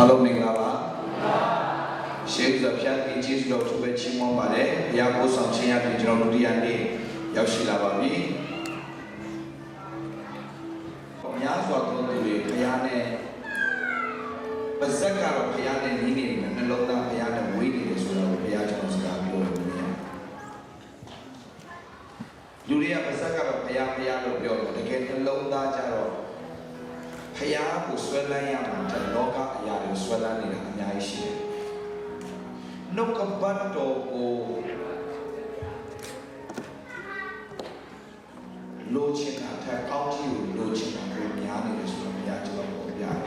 အားလုံးမင်္ဂလာပါရှေးဇဖြတ်ဒီကျေးဇူးတော်သူပဲချီးမွမ်းပါတယ်ဘုရားကိုဆောင်ခြင်းရပြီးကျွန်တော်ဒုတိယနေ့ရောက်ရှိလာပါပြီများစွာသောသူတွေဘုရားနဲ့ပါဇက်ကတော့ဘုရားနဲ့နီးနေတယ်နှလုံးသားဘုရားနဲ့ဝေးနေတယ်ဆိုတော့ဘုရားကျွန်တော်စကားပြောလို့မရလူတွေကပါဇက်ကတော့ဘုရားလို့ပြောတယ်တကယ်နှလုံးသားကြတော့ဘုရားကိုဆွဲလန်းရမှာတဲ့လောကအရာတွေဆွဲလန်းနေတာအများကြီးရှိတယ်နှုတ်ကပတ်တော်ကိုလိုချင်တာထက်ကောင်းကြီးကိုလိုချင်တာကိုများနေတယ်ဆိုတော့ဘုရားကျွန်တော်ကိုပြတယ်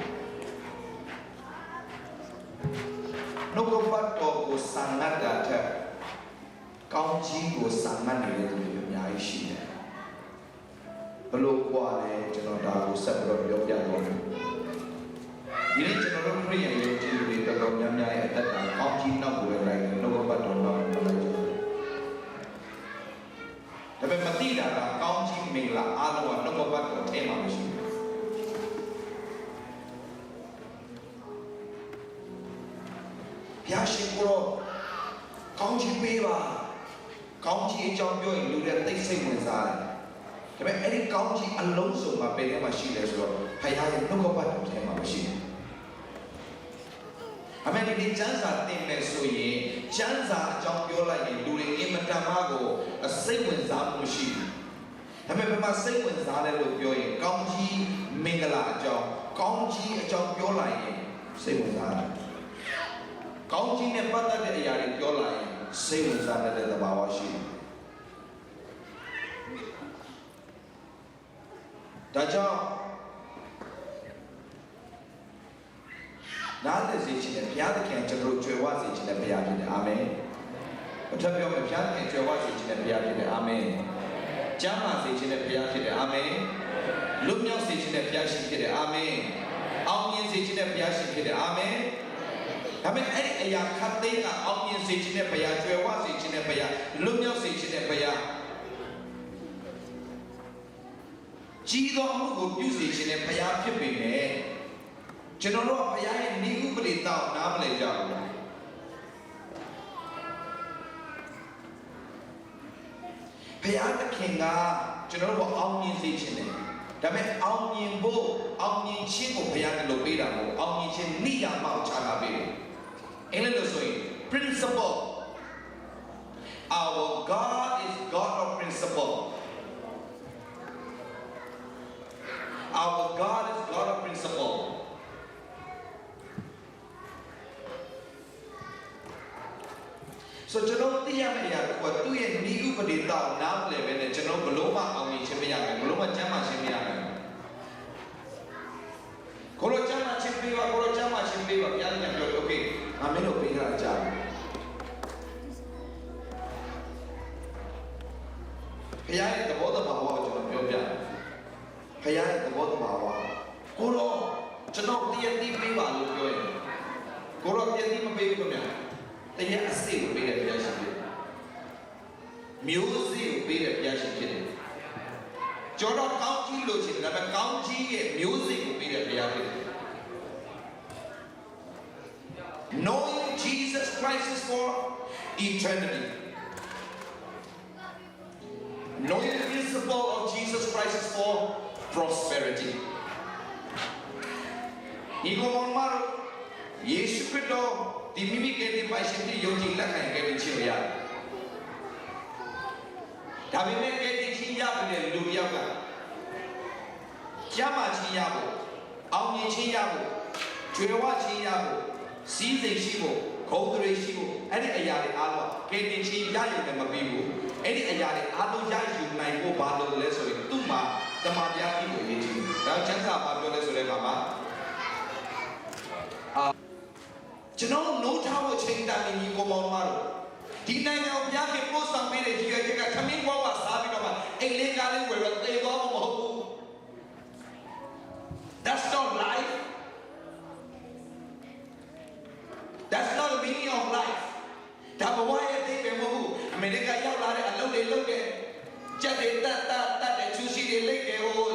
နှုတ်ကပတ်တော်ကိုစံငတ်တာထက်ကောင်းကြီးကိုစံငတ်နေတဲ့သူတွေအများကြီးရှိတယ်ဘလို့ကွာလဲကျွန်တော်ဒါကိုဆက်ပြီးတော့ပြောပြတော့ဒီနေ့ကျွန်တော်တို့ခရိယန်ယုံကြည်သူတွေတော်တော်များများရဲ့အသက်တာကောင်းကြီးနောက်ကိုလည်းလိုက်နှုတ်ကပတ်တော်နောက်ကိုလိုက်ကြတယ်ဒါပေမဲ့မသိတာကကောင်းကြီးမင်္ဂလာအားလုံးကနှုတ်ကပတ်တော်ထဲမှာမရှိဘူးဘုရားရှင်ကိုတော့ကောင်းကြီးပေးပါကောင်းကြီးအကြောင်းပြောရင်လူတွေသိစိတ်ဝင်စားတယ်ဒါပေမဲ့အဲ့ဒီကောင်းကြီးအလုံးစုံမှာဘယ်ထဲမှာရှိလဲဆိုတော့ဘုရားရဲ့နှုတ်ကပတ်တော်ထဲမှာမရှိဘူးအမေဒီကျမ်းစာတင်မယ်ဆိုရင်ကျမ်းစာအကြောင်းပြောလိုက်ရင်လူတွေအင်မတန်မှကိုစိတ်ဝင်စားမှုမရှိဘူးဒါပေမဲ့ဘယ်မှာစိတ်ဝင်စားလဲလို့ပြောရင်ကောင်းကြီးမင်္ဂလာအကြောင်းကောင်းကြီးအကြောင်းပြောလိုက်ရင်စိတ်ဝင်စားတယ်ကောင်းကြီးနဲ့ပတ်သက်တဲ့အရာတွေပြောလိုက်ရင်စိတ်ဝင်စားတဲ့သဘာဝရှိတယ်ဒါကြောင့်နားလည်စေချင်တယ်ဘုရားသခင်ကျွန်တော်ကြွယ်ဝစေချင်တယ်ဘုရားဖြစ်တယ်အာမင်အထက်ပြောမယ်ဘုရားသခင်ကြွယ်ဝစေချင်တယ်ဘုရားဖြစ်တယ်အာမင်ကျမ်းမာစေချင်တယ်ဘုရားဖြစ်တယ်အာမင်လွတ်မြောက်စေချင်တယ်ဘုရားရှင်ဖြစ်တယ်အာမင်အောင်မြင်စေချင်တယ်ဘုရားရှင်ဖြစ်တယ်အာမင်ဒါပေမဲ့အဲ့ဒီအရာခတ်သိမ်းကအောင်မြင်စေချင်တဲ့ဘုရားကြွယ်ဝစေချင်တဲ့ဘုရားလွတ်မြောက်စေချင်တဲ့ဘုရားကြီးသောအမှုကိုပြုစေခြင်းနဲ့ဘုရားဖြစ်ပေမဲ့ကျွန်တော်တို့ကဘုရားရဲ့နိဥပဒေတောင်းနားမလည်ကြဘူးဘုရားသခင်ကကျွန်တော်တို့အောင်မြင်စေခြင်းနဲ့ဒါပေမဲ့အောင်မြင်ဖို့အောင်မြင်ခြင်းကိုဘုရားကလုပ်ပေးတာမဟုတ်အောင်မြင်ခြင်းနိယာမကိုချထားပေးတယ်အဲ့လိုဆိုရင် principle our God is God of principle Our God is God of principle. So ကျွန်တော်သိရမယ့်အရာကသူ့ရဲ့နိဥပဒေတောင်းနားလည်ပဲနဲ့ကျွန်တော်ဘလို့မှအောင်မြင်ခြင်းမရဘူးဘလို့မှကျမ်းမာခြင်းမရဘူးကိုလိုကျမ်းမာခြင်းပေးပါကိုလိုကျမ်းမာခြင်းပေးပါဘုရားကပြောတယ် okay ငါမင်းတို့ပေးတာကြားတယ်ဘုရားရဲ့သဘောတဘာဝကိုကျွန်တော်ပြောပြတယ်ဘုရားရဲ့သဘောတဘာဝကိုတော့ကျွန်တော်တရားသိပေးပါလို့ပြောရင်ကိုတော့တရားသိမပေးဘူးခင်ဗျာတရားအစစ်ကိုပေးတဲ့ဘုရားရှင်ဖြစ်မျိုးစေ့ကိုပေးတဲ့ဘုရားရှင်ဖြစ်တယ်ကျွန်တော်ကောင်းကြီးလို့ချင်တယ်ဒါပေမဲ့ကောင်းကြီးရဲ့မျိုးစေ့ကိုပေးတဲ့ဘုရားဖြစ်တယ် Knowing Jesus Christ is for eternity Knowing the principle of Jesus Christ is for prosperity. Igomaro Yesu Kristo dimimi ke di passion di yoji la kai ke di chiya. Dabi me ke di chiya be lu yaw ka. Chama chiya bo, aung yin chiya bo, jwe wa chiya bo, si sei shi bo, khou threi shi bo, ai di aya de a lo ke di chi ya yu ne ma pi bu. Ai di aya de a lo ya yu nai ko ba lo le so yin tu ma တမန်တရားကြီးကိုရေးကြည့်။ဒါကျမ်းစာဘာပြောလဲဆိုတဲ့အခါမှာကျွန်တော်နိုးထားဖို့ချိန်တန်နေကြီးကိုမောင်မတို့ဒီနိုင်ငံကိုဘုရားခင်ပို့ဆောင်ပေးတဲ့ကြီးရဲ့ချက်ကသမင်းဘွားကစားပြီးတော့မှအိမ်လေးကားလေးဝယ်တော့သေသွားမှာမဟုတ်ဘူး။ That's not life. That's not the meaning of life. ဒါဘဝရဲ့အသေးပဲမဟုတ်ဘူး။အမေရိကရောက်လာတဲ့အလုပ်တွေလုပ်တဲ့ကျက်တွေတတ်တဲ့ချူစီတွေလိတ်တယ်ဟို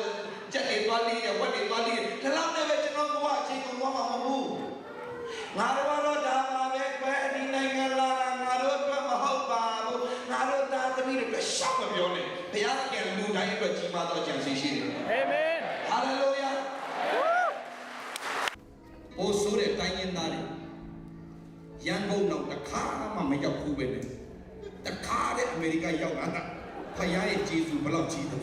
ကျက်တွေသွားလိတယ်ဝက်တွေသွားလိတယ်ဒါလောက်နဲ့ပဲကျွန်တော်ဘဝအချိန်ကိုသွားမှာမဟုတ်ဘူး တခါမှမရောက်ဘူးပဲနဲ့တခါတဲ့အမေရိကရောက်လာတာဖခင်ရဲ့ဂျေဇုဘလောက်ကြီးတယ်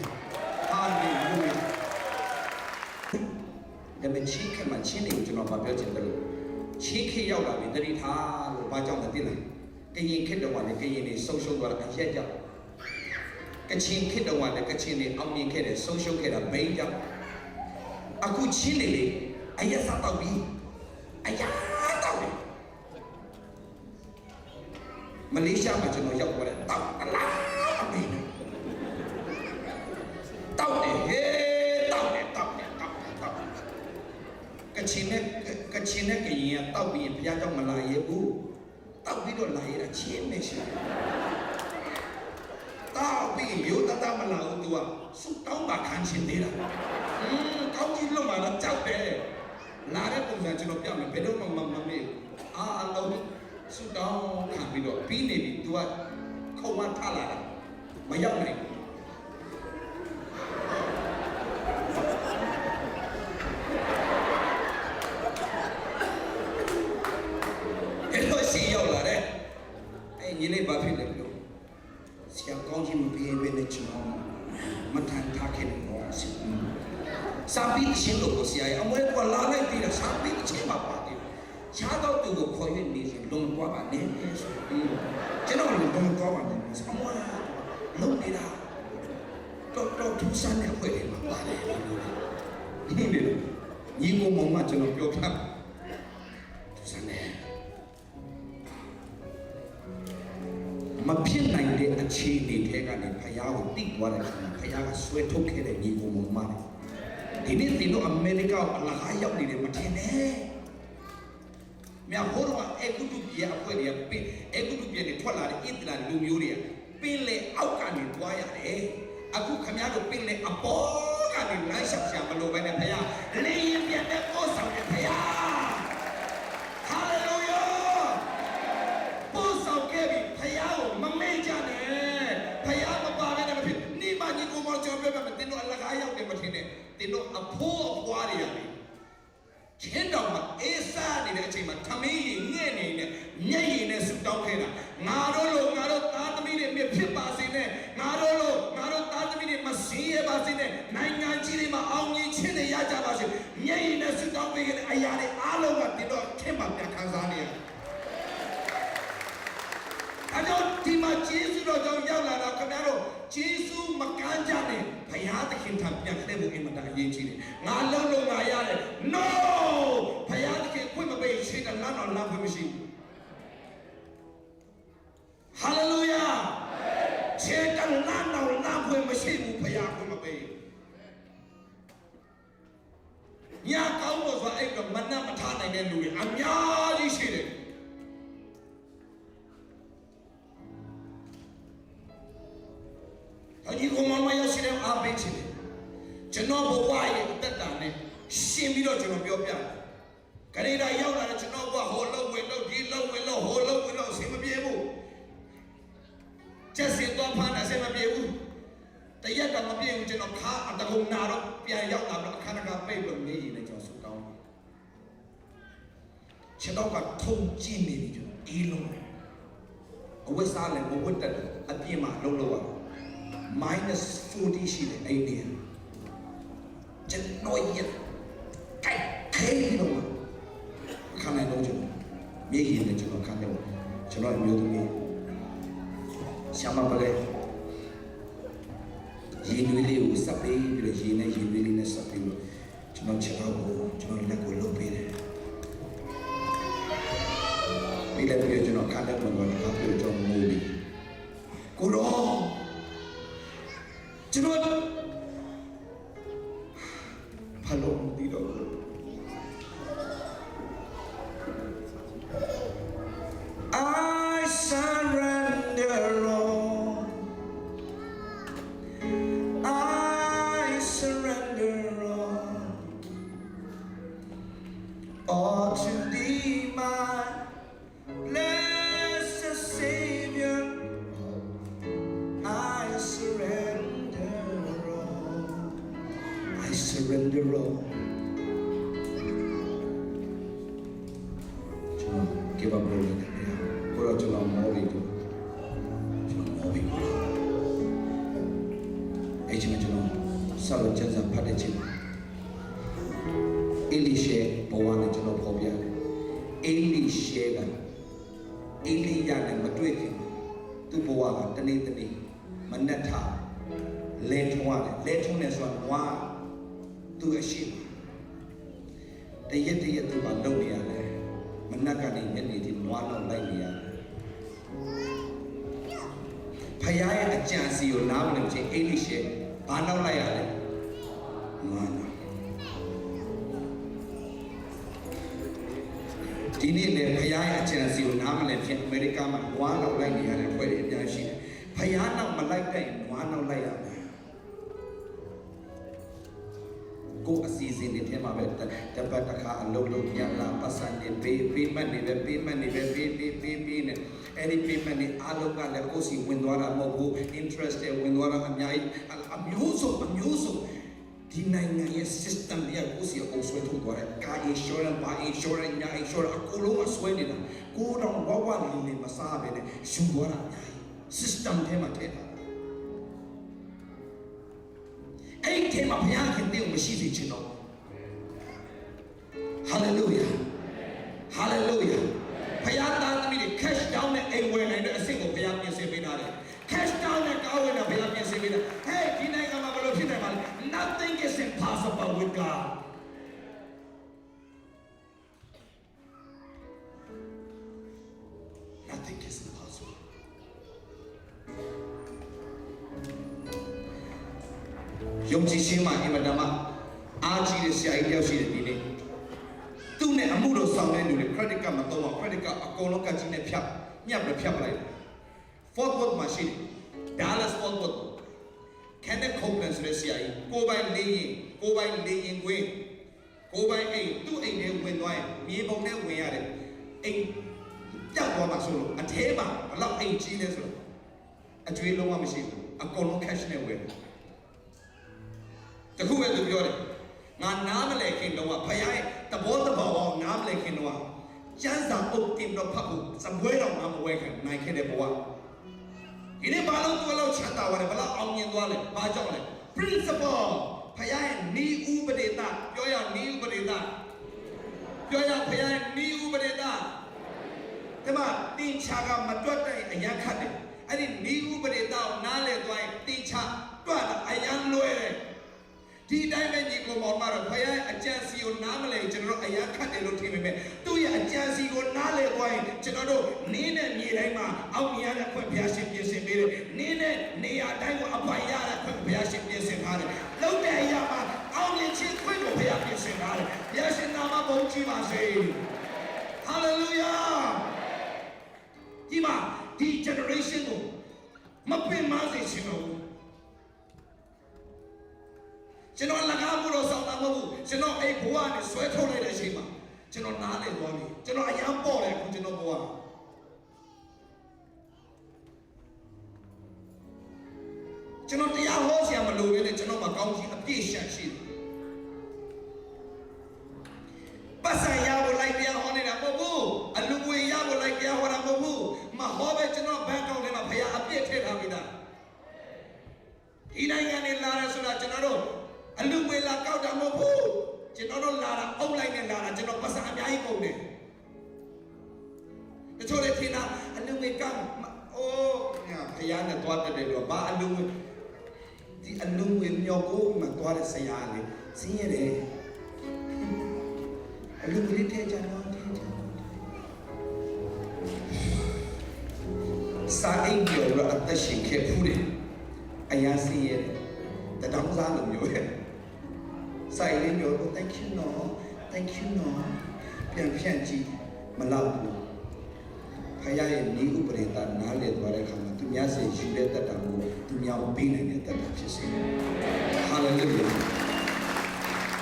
ဟာလေလုယာဒါပေမဲ့ချင်းခက်မှချင်းနေကျွန်တော်ပြောချင်တယ်လို့ချင်းခေရောက်လာပြီတတိထားလို့ဘာကြောင့်လဲသိလားကရင်ခေတ်တော်ကလည်းကရင်နေဆုံးရှုံးသွားတာအရက်ကြောင့်ကချင်ခေတ်တော်ကလည်းကချင်နေအောင်မြင်ခဲ့တယ်ဆုံးရှုံးခဲ့တာဘိန်းကြောင့်အခုချင်းနေလေအရက်စားတော့ပြီအရက်တော့ပြီမလေးရှားမှာကျွန်တော်ရောက်သွားတယ်တောက်အလားအမေတောက်တယ်ဟေးတောက်တယ်ကချင်နဲ့ကရင်ကတောက်ပြီးဘုရားကြောင့်မလာရဘူးတောက်ပြီးတော့လာရတာချင်းနေရှိတောက်ပြီးမျိုးတတ်မလာဘူး तू ကစုတောင်းပါခံချင်သေးတာကောင်းကြီးလုံးမှာတော့ကြောက်တယ်လာတဲ့ပုံစံကျွန်တော်ပြမယ်ဘယ်တော့မှမမေ့အားအလုံးစုတောင်းခံပြီးတော့ပြီးနေပြီ तू ကခုံမထလာတာမရောက်နိုင်ရောက်လာတဲ့အဲ့ညီလေးဘာဖြစ်လဲလို့ဆရာကောင်းကြီးမပြေးပဲနဲ့ကျွန်တော်မထန်ထားခဲ့တော့စာပီးချင်းလို့ဆရာအမွေကလာလိုက်ပြီးတော့စာပီးချင်းမှာပါတယ်ရှားတော့သူကိုခေါ်ရနေစီလုံကွာပါနဲ့ကျွန်တော်လုံကွာပါနဲ့အမွေလုံနေတာတော့သူစမ်းနေဖွဲ့တယ်မှာပါတယ်ဒီလိုညီမမောင်မကျွန်တော်ပြောပြစမ်းနေမဖြစ်နိုင်တဲ့အခြေအနေတွေကနေဖယားကိုတိသွားတဲ့အခါမှာဖယားကဆွဲထုတ်ခဲ့တဲ့ညီကိုမောင်မဒီနေ့ဒီလိုအမေရိကအလကားရောက်နေတယ်မထင်နဲ့မြတ်ဘုရားအေကုတုပြေအဖွဲတွေကပင်အေကုတုပြေနဲ့ထွက်လာတဲ့အစ္စလာမ်လူမျိုးတွေကပင်လေအောက်ကနေတွားရတယ်အခုခမရတို့ပင်လေအပေါ်ကနေလမ်းလျှောက်ရှာမလို့ပဲနဲ့ဖယားလေရင်ပြတ်တဲ့ပို့ဆောင်တဲ့ဖယားမမေ့ကြနဲ့ဖယားမပါဘဲနဲ့မဖြစ်နိမညီကိုမောင်ကျော်ပြပြမယ်တင်းတို့အလကားရောက်တယ်မထင်နဲ့တင်းတို့အဖိုးအဖွားတွေရတယ်ချင်းတော်မှာအေးစားနေတဲ့အချိန်မှာထမင်းရင်ငဲ့နေနဲ့မျက်ရည်နဲ့ဆူတောင်းခဲ့တာငါတို့သားသမီးတွေမြဖြစ်ပါစေနဲ့ငါတို့သားသမီးတွေမစင်းရပါစေနဲ့နိုင်ငံကြီးတွေမှာအောင်မြင်ခြင်းတွေရကြပါစေမျက်ရည်နဲ့ဆူတောင်းပေးခဲ့တဲ့အရာတွေအားလုံးကတင်းတို့ခင်မှာပြန်ခံစားနေရတယ်အကြောင်းဒီမှာဂျေဇုတော်ကြောင့်ရောက်လာတော့ခင်ဗျားတို့ဂျေဇုမကမ်းကြနဲ့ဘုရားသခင်ထံပြန်လှည့်ဖို့အင်မတန်အရေးကြီးတယ်ငါလုံးငါရတယ် no ဘုရားသခင်ခွင့်မပေးရှင်ကလမ်းတော်လမ်းခွင့်မရှိဘူး hallelujah ရှင်ကလမ်းတော်လမ်းခွင့်မရှိဘူးဘုရားခွင့်မပေးညကောင်းလို့ဆိုအဲ့တော့မနှက်မထားနိုင်တဲ့လူတွေအများကြီးရှိတယ်ဒီကောင်မရောက်ရှိတဲ့အားပေးခြင်းကျွန်တော်ဘဝရဲ့အသက်တာနဲ့ရှင်းပြီးတော့ကျွန်တော်ပြောပြတယ်။ကနေဒါရောက်လာတဲ့ကျွန်တော်ကဟိုလုံးဝင်လို့ဒီလုံးဝင်လို့ဟိုလုံးဝင်လို့ဆင်မပြေဘူး။ချက်စင်တော့ဖားတာဆင်မပြေဘူး။တရက်တော့မပြေဘူးကျွန်တော်ခါအတကုံနာတော့ပြန်ရောက်လာတော့အခါတကပိတ်လို့နေရင်လည်းကျွန်တော်ဆူတောင်းတယ်။ကျွန်တော်ကထုံကြည့်နေပြီကျွန်တော်အေးလုံးအဝတ်စားလည်းဝတ်တက်တယ်အပြင်းမှာလုံးလုံးရminus 40ရှိတယ်အဲ့ဒီကျွန်တော်ရကြိုက်ခဲလို့ခဏလုံးကျွန်တော်မြေကြီးနဲ့ကျွန်တော်ခဏလုံးကျွန်တော်အမျိုးသမီးရှာမပလဲရေနွေးလေးကိုစပ်ပေးပြီးတော့ရေနဲ့ရေနွေးလေးနဲ့စပ်ပေးလို့ကျွန်တော်ချက်တော့ကျွန်တော်လက်ကိုလုပ်ပေးတယ်ပြီးလည်းပြီးကျွန်တော်ခဏလုံးတော့ဒီကပြောကျွန်တော်မူပြီးကိုရောကျွန်တော်ဖလုံးဒီတော့ I surrender all I surrender all to thee my blessed Savior I surrender all. Give up rolling. Salo Janza Padachim Elishe Bawana Jano Pobia Elishe Eliyan Madrikin Tupoa Tanitani Manata Letone Swan to a ship the Yeti to Bandonia Manakani Yenit one of Lania Paya a chance you now and say Elishe Bana Layale Mana Dini le Paya a chance you now and say America one of Lania and where it does she Payana Malaka one of Layale Go a season in him of it, the Bataka and Lolo Yala, Passan, pay money, any payment in Aloka, the Kosi, Windwara Mobu, interested, Windwara Amyai, Amuso, denying a system, the Akosi, also to go at Kai insurance, by insurance, Ya insurance, a Koloma Sweden, go down Wawa in Masabe, Shugora, system Tematena. Eight came up young and deal with Shizi. Hallelujah. Hallelujah. Payata mean cash down the A-way and a single Payam Seminar. Cash down the cow and a Payam Seminar. Hey, nothing is impossible with God. Nothing is impossible. Yomji Shima Imadama, Aji is the idea of the Tune Amudo Sound and the Credica Matoma, Credica, Akolo Kajine Piap, Nyap Piap. Fort Worth machine, Dallas Fort Worth, Kenneth Copeland's Ressia, go by laying wing, go by 2 when me bonnet we are a Yawama solo, a table, a lot 8 genius, a drill machine, a colo cash way. The who had the beauty. Not Namale Kinoa, Payai, the water ball, Namale Kinoa. Just a book team no papu, some way on I'm awakened, Nike de Boa. You didn't balance to allow Chata, whatever onion wallet, Bajole. Principal, Payai, ni Ubadeta, Yoya, ni Ubadeta. Yoya, Payai, ni Ubadeta. Tema, Tin Chaga, Madota, and Yakati. I didn't ni Ubadeta, Nale, Tincha, Tuana, a young lawyer. Di diamond you go on Mara, a chance you namely, General Ayaka de Lutime, do you a chance you go nale wine, General Nina Nirema, Amiana Quimpiaship Yesimir, Nina, Nia Daiwa Apayana Quimpiaship Yesimar, Lote Yama, only chief Quimpo Yesimar, Yasinama Bochima say, Hallelujah! Dima, the generation, Mapin Mazishino. Chino Lagamuro Sanamu, Chino A. Puan is Sweato de Shima, Chino Nale Wani, Chino Ayampo, Chino Boa. Chino Tiahosia Malu, and Chino Magonji, a piece and sheet. Basaya will like the Ahoni Amobu, a Luguya will like the Ahanamobu, Mahobe Chino Banko and a Paya appeared Hamida. Hidayani Lara Sula General. Aluwela kauda mobu, General Lara, online and Lara, General Pasa Ayaiko. The Toletina, Aluweka, oh, Payana Twata de Loba, Alu, the Alu in Yoko, Matwara Sayani, see it. Aluwita, Sain Yoga at the Shake Puri, Ayasi it, the Damzan of you. Silent Yoga, thank you, no, Pianchi, Malabu. Paya ni upereta nale dware kama dunia se jure tatamu dunia ubine ne tatapse. Hallelujah.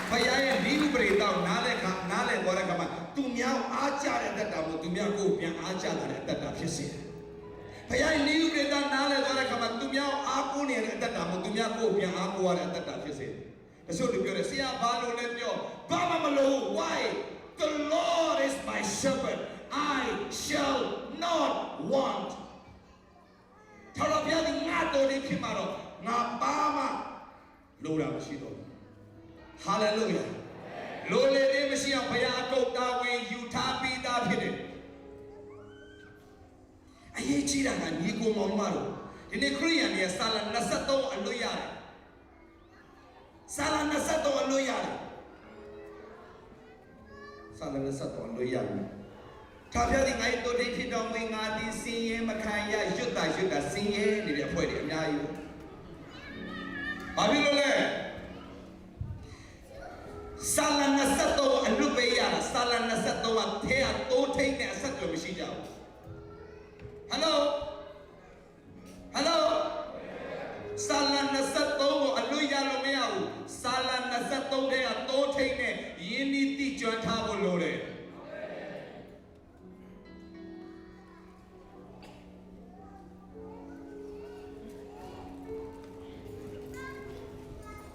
Paya ni upereta nale dware kama dunia acha tatamu dunia ko pian acha tatapse. Paya ni upereta nale dware kama dunia aku ne tatamu dunia ko pian aku tatapse. So the beauty see Balo Lepio, Baba Malo, why? The Lord is my shepherd, I shall not want. Tarapia the Nato de Kimaro, Nabama, လိုတာမရှိတော့ဟာလေလုယာလိုလေလေးမရှိအောင်ဘုရားအကုန်တာဝန်ယူထားပြီးသားဖြစ်တယ်အရေးကြီးတာကညီကိုမောင်မတို့ဒီနေ့ခရိယန်ရဲ့စာလ23အလွတ်ရတယ်စာလ23အလွတ်ရတယ်စာလ23အလွတ်ရတယ်ထာပြသည်ငါ့တို့တိတ်ဖြစ်တော်မူငါသည်စင်ရဲမခံရရွတ်တာစင်ရဲနေတဲ့အဖွဲ့တွေအများကြီးဘာဖြစ်လို့လဲစာလ23အလွတ်ပေးရတာစာလ23ကထဲကတိုးထိတ်တဲ့အဆက်တွေမရှိကြဘူးဟယ်လိုစာလ23ကိုအလွတ်ရလို့မရဘူးစာလ23ထဲကတိုးထိတ်နဲ့ယင်းဒီတိကျွမ်းထားဖို့လိုတယ်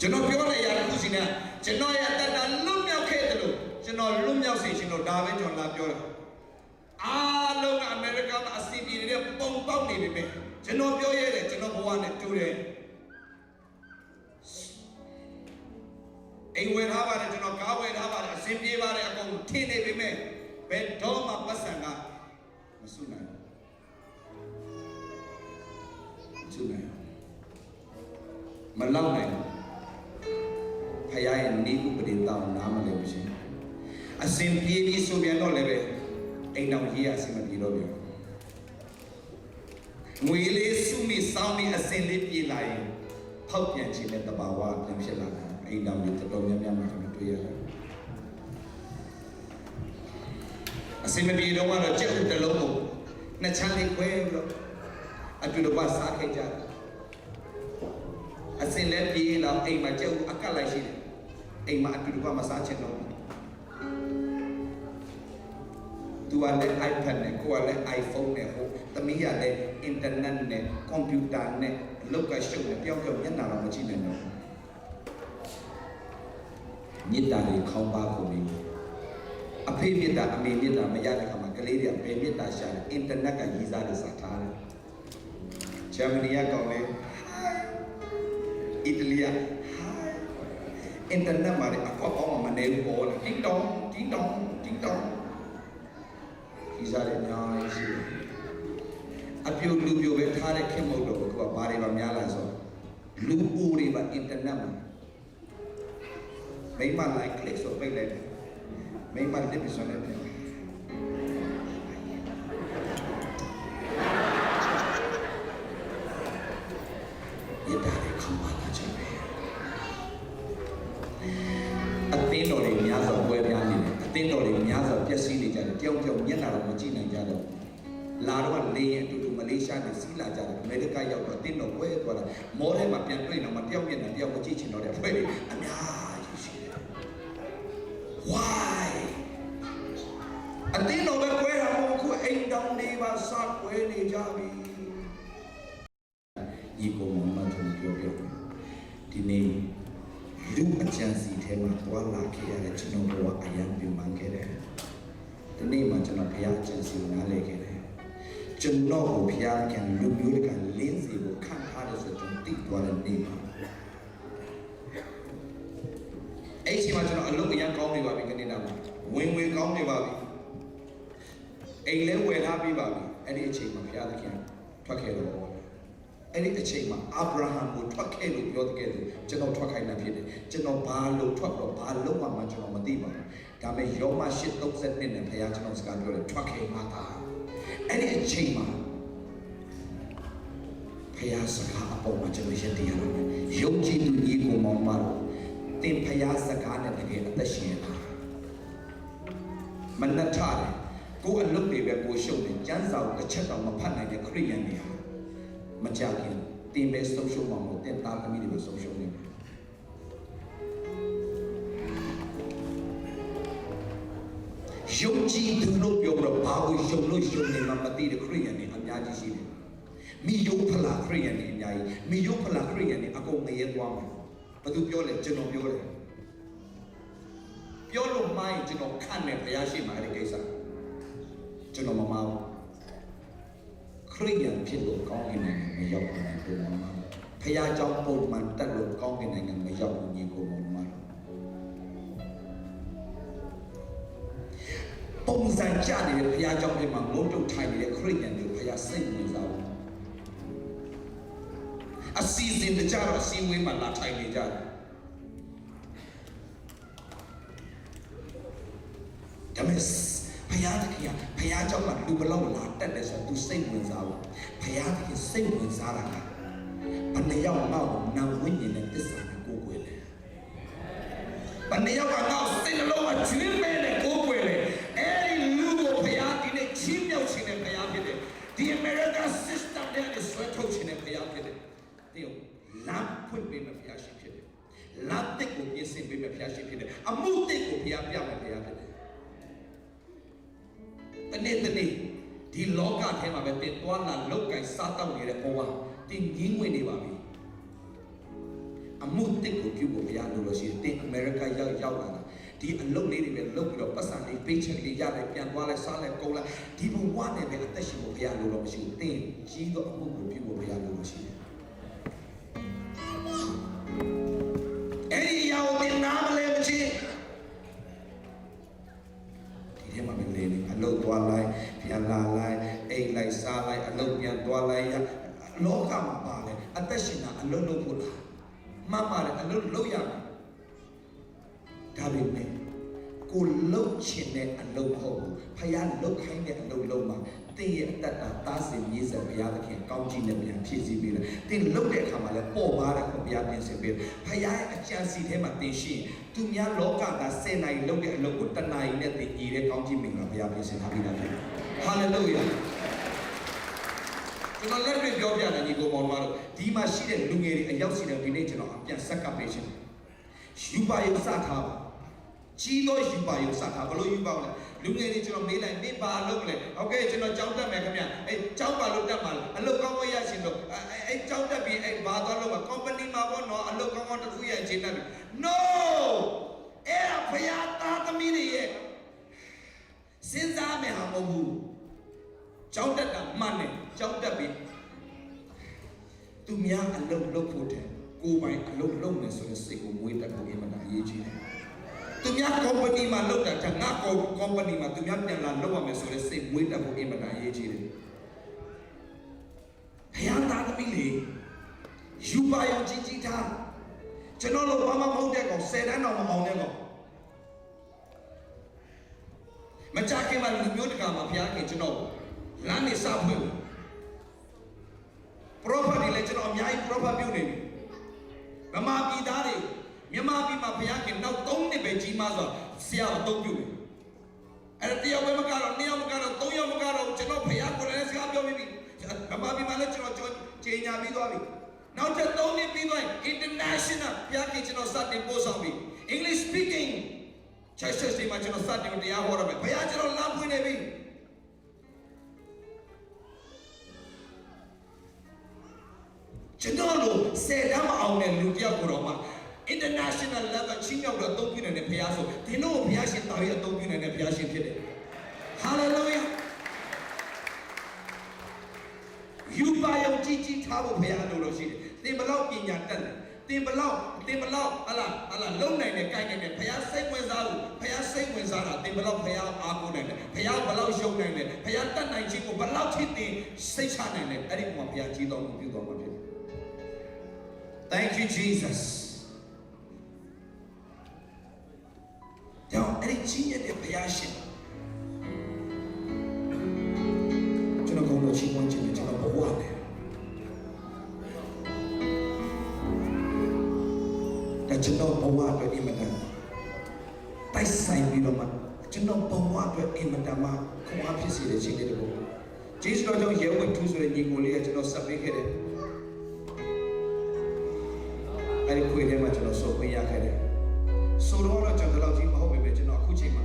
ကျွန်တော်ပြောတဲ့အရာတစ်ခုစီနဲ့ကျွန်တော်ရဲ့တတ်တာလွတ်မြောက်ခဲ့တယ်လို့ကျွန်တော်လွတ်မြောက်စေချင်လို့ဒါပဲကျွန်တော်လာပြောတာအားလုံးကအမေရိကန်မှာအစီအပြေတွေပုံပေါက်နေပြီပဲကျွန်တော်ပြောရတယ်ကျွန်တော်ဘဝနဲ့တူတယ်အိမ်ဝယ်ထားပါတယ်ကျွန်တော်ကားဝယ်ထားပါတယ်အစီအပြေပါတယ်အကုန်ထင်းနေပြီမဲ့ဘယ်တော့မှပတ်စံကမစွနိုင်မလောက်နိုင်ဖယားရဲ့နေဥပဒေတောင်းနားမလဲဘူးရှင်အစဉ်ပြေးပြီးဆိုပြန်တော့လည်းပဲအိမ်တော်ကြီးအစဉ်မပြေတော့ဘူးငွေလေးစုမိစောင်းပြီးအစဉ်လေးပြေးလာရင်ဖောက်ပြန်ခြင်းနဲ့တဘာဝပြန်ဖြစ်လာတယ်အိမ်တော်ကြီးတော်တော်များများမှတွေ့ရတယ်အစဉ်မပြေတော့ကတော့ကြက်ဥတစ်လုံးကိုနှစ်ချမ်းလေးခွဲပြီးတော့အတူတကွစားခဲ့ကြတယ်အစဉ်လည်းပြေးလာအိမ်မှာကြက်ဥအကတ်လိုက်ရှိတယ်အိမ်မှာအတူတကွမစားချင်တော့ဘူးသူကလည်း iPad နဲ့ကိုကလည်း iPhone နဲ့ဟိုသမီးကလည်း internet နဲ့ computer နဲ့လောက်ကရှုပ်နဲ့ပြောင်းမျက်နှာတော့မကြည့်နိုင်တော့မြစ်တာတွေခေါင်းပါကုန်ပြီအဖေမြစ်တာအမေမြစ်တာမရတဲ့ခါမှာကလေးတွေကဘယ်မြစ်တာရှာတယ် internet ကရေးစားတယ်စာထားတယ်ဂျာမနီကကောင်းတယ်အီတလီကအင်တာနက်မှာလည်းအကွက်ပေါင်းမနေဘူးပေါ်လာတင်းတောင်းဒီစားရညာရှိအပြိုလူပြိုပဲထားတဲ့ခင်မဟုတ်တော့ဘူးကဘာတွေမှများလာဆိုလူပူတွေပါအင်တာနက်မှာမိမလိုက်ကလစ်ဆိုပိတ်လိုက်မိမတစ်ပြစွန်းလိုက်ပြန်ရတာတွေခေါင်းပါလာချင်တယ်အသင်းတော်တွေများစွာပွဲပြားနေတယ်အသင်းတော်တွေများစွာပျက်စီးနေကြတယ်တယောက်မျက်နှာတော့မကြည့်နိုင်ကြတော့လာတော့လေရင်အတူတူမလေးရှားနဲ့စီးလာကြတယ်အမေရိကရောက်တော့အသင်းတော်ပွဲသွားတာမောထဲမှာပြန်တွေ့တော့မှတယောက်မျက်နှာတယောက်မကြည့်ချင်တော့တဲ့အဖွဲ့တွေအများကြီးရှိတယ် why အသင်းတော်ပဲပွဲတာမဟုတ်ခုအိမ်တောင်တွေပါစပွဲနေကြပြီဒီကိုမှမထုံပြောဒီနေ့လူအချမ်းစီထဲမှာသွားလာခဲ့ရတဲ့ကျွန်တော်တို့ကအယံပြမှန်ခဲ့တယ်ဒီနေ့မှကျွန်တော်ဘုရားချမ်းစီနားလည်ခဲ့တယ်ကျွန်တော်ကိုဘုရားကလူမျိုးတွေကလင်းစီကိုခံထားတယ်ဆိုတော့တိသွားတဲ့နေ့မှာအဲ့ဒီမှာကျွန်တော်အလုပ်အရန်ကောင်းနေပါပြီကနေတော့ဝင်ကောင်းနေပါပြီအိမ်လဲဝယ်ထားပြီးပါပြီအဲ့ဒီအချိန်မှာဘုရားသခင်ထွက်ခဲ့တော့အဲ့ဒီအချိန်မှာအာဗြဟံကိုထွက်ခဲ့လို့ပြောတဲ့ကဲကျွန်တော်ထွက်ခိုင်းတာဖြစ်တယ်ကျွန်တော်ဘာလို့ထွက်တော့ဘာလို့မှကျွန်တော်မသိပါဘူးဒါပေမဲ့ယောမ8:32နဲ့ဘုရားကျွန်တော်စကားပြောတယ်ထွက်ခဲ့မှာအဲ့ဒီအချိန်မှာဘုရားစကားအပေါ်မှာကျွန်တော်ရက်တည်ရမယ်ယုံကြည်သူညီကိုမောင်မတော်သင်ဘုရားစကားနဲ့တကယ်အသက်ရှင်တာမနှက်ထားတယ်ကိုယ်အလုပ်တွေပဲကိုရှုပ်တယ်ကျမ်းစာကိုတစ်ချက်တော့မဖတ်နိုင်တဲ့ခရိယန်တွေဟာမကြခင်တင်ပဲဆုံးရှုံးမှာမဟုတ်တဲ့သားသမီးတွေပဲဆုံးရှုံးနေတယ်ယုံကြည်သူတို့ပြောတော့ဘာကိုယုံလို့ယုံနေမှမသိတဲ့ခရိယန်တွေအများကြီးရှိတယ်မိယုဖလာခရိယန်တွေအများကြီးမိယုဖလာခရိယန်တွေအကုန်မရဲသွားမှာဘာသူပြောလဲကျွန်တော်ပြောတယ်ပြောလို့မိုင်းကျွန်တော်ခံနေဘုရားရှိမှအဲ့ဒီကိစ္စကျွန်တော်မမခရိယန်ဖြစ်လို့ကောင်းကင်နိုင်ငံမရောက်နိုင်ဘူးမမ ဖခင်ကြောင့်ပုံမှန်တက်လို့ကောင်းကင်နိုင်ငံမရောက်ဘူးညီကိုမောင်မပုံစံကြနေတဲ့ဖခင်ကြောင့်ဒီမှာငုံတုတ်ထိုင်နေတဲ့ခရစ်ယာန်တွေဖခင်စိတ်ဝင်စားဘူးအစီအစဉ်တကြတော့အစီအဝေးမှာလာထိုင်နေကြတယ်ဒါမဲ့ဖခင်တခင်ဖခင်ကြောင့်မှလူဘလောက်လာတက်တယ်ဆိုတော့ तू စိတ်ဝင်စားဘူးဖခင်တခင်စိတ်ဝင်စားတာကဘယ်နှယောက်မှနာဝိညာဉ်နဲ့သစ္စာနဲ့ကိုးကွယ်လဲဘယ်နှယောက်ကငါ့စိတ်နှလုံးမှာကျွေးမဲ့နဲ့ကိုးကွယ်လဲအဲ့ဒီလူကိုဖခင်ဒီနေ့ချင်းမြောက်ခြင်းနဲ့ဖခင်ဖြစ်တယ်ဒီ American system နဲ့ဆွဲထုတ်ခြင်းနဲ့ဖခင်ဖြစ်တယ်ဒီလမ်းဖွင့်ပေးမယ်ဖခင်ရှိဖြစ်တယ်လမ်းတစ်ကိုပြင်ဆင်ပေးမယ်ဖခင်ရှိဖြစ်တယ်အမှုတစ်ကိုဖခင်ပြမယ်ဖခင်ဖြစ်တယ်တနေ့ဒီလောကထဲမှာပဲတင်သွားလာလောက်ကင်စားတောက်နေတဲ့ဘဝတင်ကြီးဝင်နေပါပြီအမှုတစ်ကိုပြုဖို့ဘုရားလိုလို့ရှိရင်တင်အမေရိကရောက်လာတာဒီအလုပ်လေးတွေပဲလုပ်ပြီးတော့ပတ်စံလေးပေးချက်လေးရတယ်ပြန်သွားလဲစားလဲကုန်လဲဒီဘဝနဲ့ပဲအသက်ရှင်ဖို့ဘုရားလိုတော့မရှိဘူးတင်ကြီးသောအမှုကိုပြုဖို့ဘုရားလိုလို့ရှိတယ်အဲ့ဒီရောက်တင်နာမလဲမချင်းဒီထဲမှာပဲလေအလုပ်သွားလိုက်ပြန်လာလိုက်အိမ်လိုက်စားလိုက်အလုပ်ပြန်သွားလိုက်လောကမှာပါလေအသက်ရှင်တာအလုပ်လုပ်ဖို့လားမှန်ပါတယ်အလုပ်လုပ်ရမယ်ဒါပေမဲ့ကိုလုပ်ချင်တဲ့အလုပ်ဟုတ်ဘူးဖခင်လုပ်ခိုင်းတဲ့အလုပ်လုပ်မှာတင်းရဲ့အသက်တာသားစင်မြေးဆက်ဘုရားသခင်ကောင်းကြီးနဲ့ပြန်ဖြည့်ဆည်းပေးတယ်တင်းလုပ်တဲ့အခါမှာလည်းပေါ်ပါတဲ့ဘုရားပြင်ဆင်ပေးတယ်ဖခင်ရဲ့အကြံစီထဲမှာတင်းရှိသူများလောကက10နိုင်လုပ်တဲ့အလုပ်ကိုတနာရီနဲ့တင်းကြီးတဲ့ကောင်းကြီးမင်္ဂလာဘုရားပြင်ဆင်ထားပေးတာဖြစ်ဟာလေလုယာကျွန်တော်လက်တွေ့ပြောပြတယ်ညီကိုမောင်တို့ဒီမှာရှိတဲ့လူငယ်တွေအရောက်ရှိတဲ့ဒီနေ့ကျွန်တော်ပြန်ဆက်ကပ်ပေးခြင်းယူပါရုံစထားပါကြီးသောယူပါရုံစထားဘလို့ယူပါလဲလူငယ်တွေကျွန်တော်မေးလိုက်နေပါလို့လဲโอเคကျွန်တော်ကြောင်းတက်မယ်ခင်ဗျအဲကြောင်းပါလို့တက်မှာအလုပ်ကောင်းကောင်းရရှင်တော့အဲကြောင်းတက်ပြီးအဲဘာသွားလို့က company မှာပေါ့နော်အလုပ်ကောင်းကောင်းတစ်ခုရချင်းတက်ပြီ no အဲ့ဒါဖယားသားသမီးတွေရဲ့စဉ်းစားမယ်ဟာမဟုတ်ဘူးကြောင်းတက်တာမှန်တယ်ကြောင်းတက်ပြီးသူများအလုပ်လုပ်ဖို့တဲ့ကိုယ်ပိုင်အလုပ်လုပ်မယ်ဆိုတဲ့စိတ်ကိုမွေးတတ်ဖို့အမှန်တရားအရေးကြီးတယ်သူများ company မှာလုပ်တာကငါ company မှာသူများပြန်လာလုပ်ရမယ်ဆိုတဲ့စိတ်မွေးတတ်ဖို့အမှန်တရားအရေးကြီးတယ်ဘုရားသားသမီးလေယူပါယုံကြီးထားကျွန်တော်တို့ဘာမှမဟုတ်တဲ့ကောင်10တန်းတော့မအောင်တဲ့ကောင်မကြခင်မှာလူမျိုးတကာမှာဘုရားခင်ကျွန်တော်လမ်းနေစားဖွင့် property လည်းကျွန်တော်အများကြီး property ပြုတ်နေပြီဗမာပြည်သားတွေမြန်မာပြည်မှာဘုရားခင်နောက်3နှစ်ပဲကြီးမားစွာဆရာအသုံးပြုတယ်အဲ့ဒါတယောက်ပဲမကတော့2ယောက်မကတော့3ယောက်မကတော့ကျွန်တော်ဘုရားကိုလည်းစကားပြောပြီးပြီဗမာပြည်မှာလည်းကျွန်တော်ကြေညာပြီးသွားပြီနောက်ထပ်3နှစ်ပြီးသွားရင် international ဘုရားခင်ကျွန်တော်စတင်ပို့ဆောင်ပြီ English speaking churches တွေမှာကျွန်တော်စတင်တရားဟောရမယ်ဘုရားကျွန်တော်လမ်းဖွင့်နေပြီကျွန်တော်တို့10တန်းမအောင်တဲ့လူတယောက်ကိုတော့မှ international level ချင်းရောက်တော့အသုံးပြုနေတဲ့ဘုရားဆိုဒီလိုဘုရားရှင်တော်ရဲ့အသုံးပြုနေတဲ့ဘုရားရှင်ဖြစ်တယ် hallelujah ယူပါယုံကြီးထားဖို့ဘုရားလိုလို့ရှိတယ်သင်ဘလောက်ပညာတတ်တယ်သင်ဘလောက်ဟလာလုံနိုင်တယ်ကိုင်နိုင်တယ်ဘုရားစိတ်ဝင်စားလို့ဘုရားစိတ်ဝင်စားတာသင်ဘလောက်ဘုရားအားကိုးနိုင်တယ်ဘုရားဘလောက်ယုံနိုင်တယ်ဘုရားတတ်နိုင်ခြင်းကိုဘလောက်ထိသင်စိတ်ချနိုင်တယ်အဲ့ဒီမှာဘုရားကြီးတော်ကိုပြုတော်မှာဖြစ်တယ်Thank you, Jesus. ကြောင့်အဲ့ဒီကြီးရဲ့ဘုရားရှင်ကျွန်တော်ကောင်းလို့ချင်းဝင်ခြင်းကျွန်တော်ဘဝနဲ့ဒါကျွန်တော်ဘဝအတွက်အင်မတန်တိုက်ဆိုင်ပြီးတော့မှကျွန်တော်ဘဝအတွက်အင်မတန်မှခွန်အားဖြစ်စေတဲ့ခြင်းတွေပေါ့ဂျေဇုတော်ကြောင့်ရဲဝတ်ထူးဆိုတဲ့ညီကိုလေးကကျွန်တော်ဆက်ပေးခဲ့တယ်အဲ့ဒီခွေထဲမှာကျွန်တော်ဆိုခွင့်ရခဲ့တယ်ဆိုတော့ကျွန်တော်တို့ကြီးမဟုတ်ပဲကျွန်တော်အခုချိန်မှာ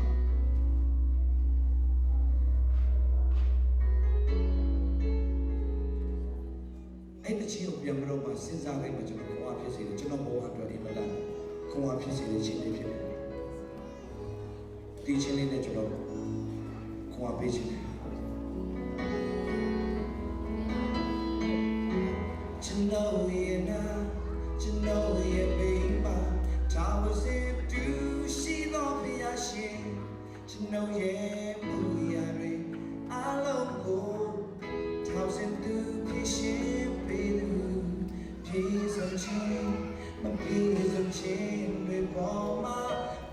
အဲ့ဒီချင်းကိုပြန်ပြီးတော့မှစဉ်းစားလိုက်မှကျွန်တော်ဘဝဖြစ်စေတယ်ကျွန်တော်ဘဝအတွက်ဒီမလားခွန်အားဖြစ်စေတဲ့ချင်းတွေဖြစ်တယ်ဒီချင်းလေးနဲ့ကျွန်တော်ခွန်အားပေးခြင်းကျွန်တော်ရဲ့နာ ကျွန်တော်ရဲ့မူရာတွေအားလုံးကိုထောက်ဆင်သူဖြစ်ရှင်ပေးသူပြေဆုံးခြင်းမပြေဆုံးခြင်းတွေပေါ်မှာ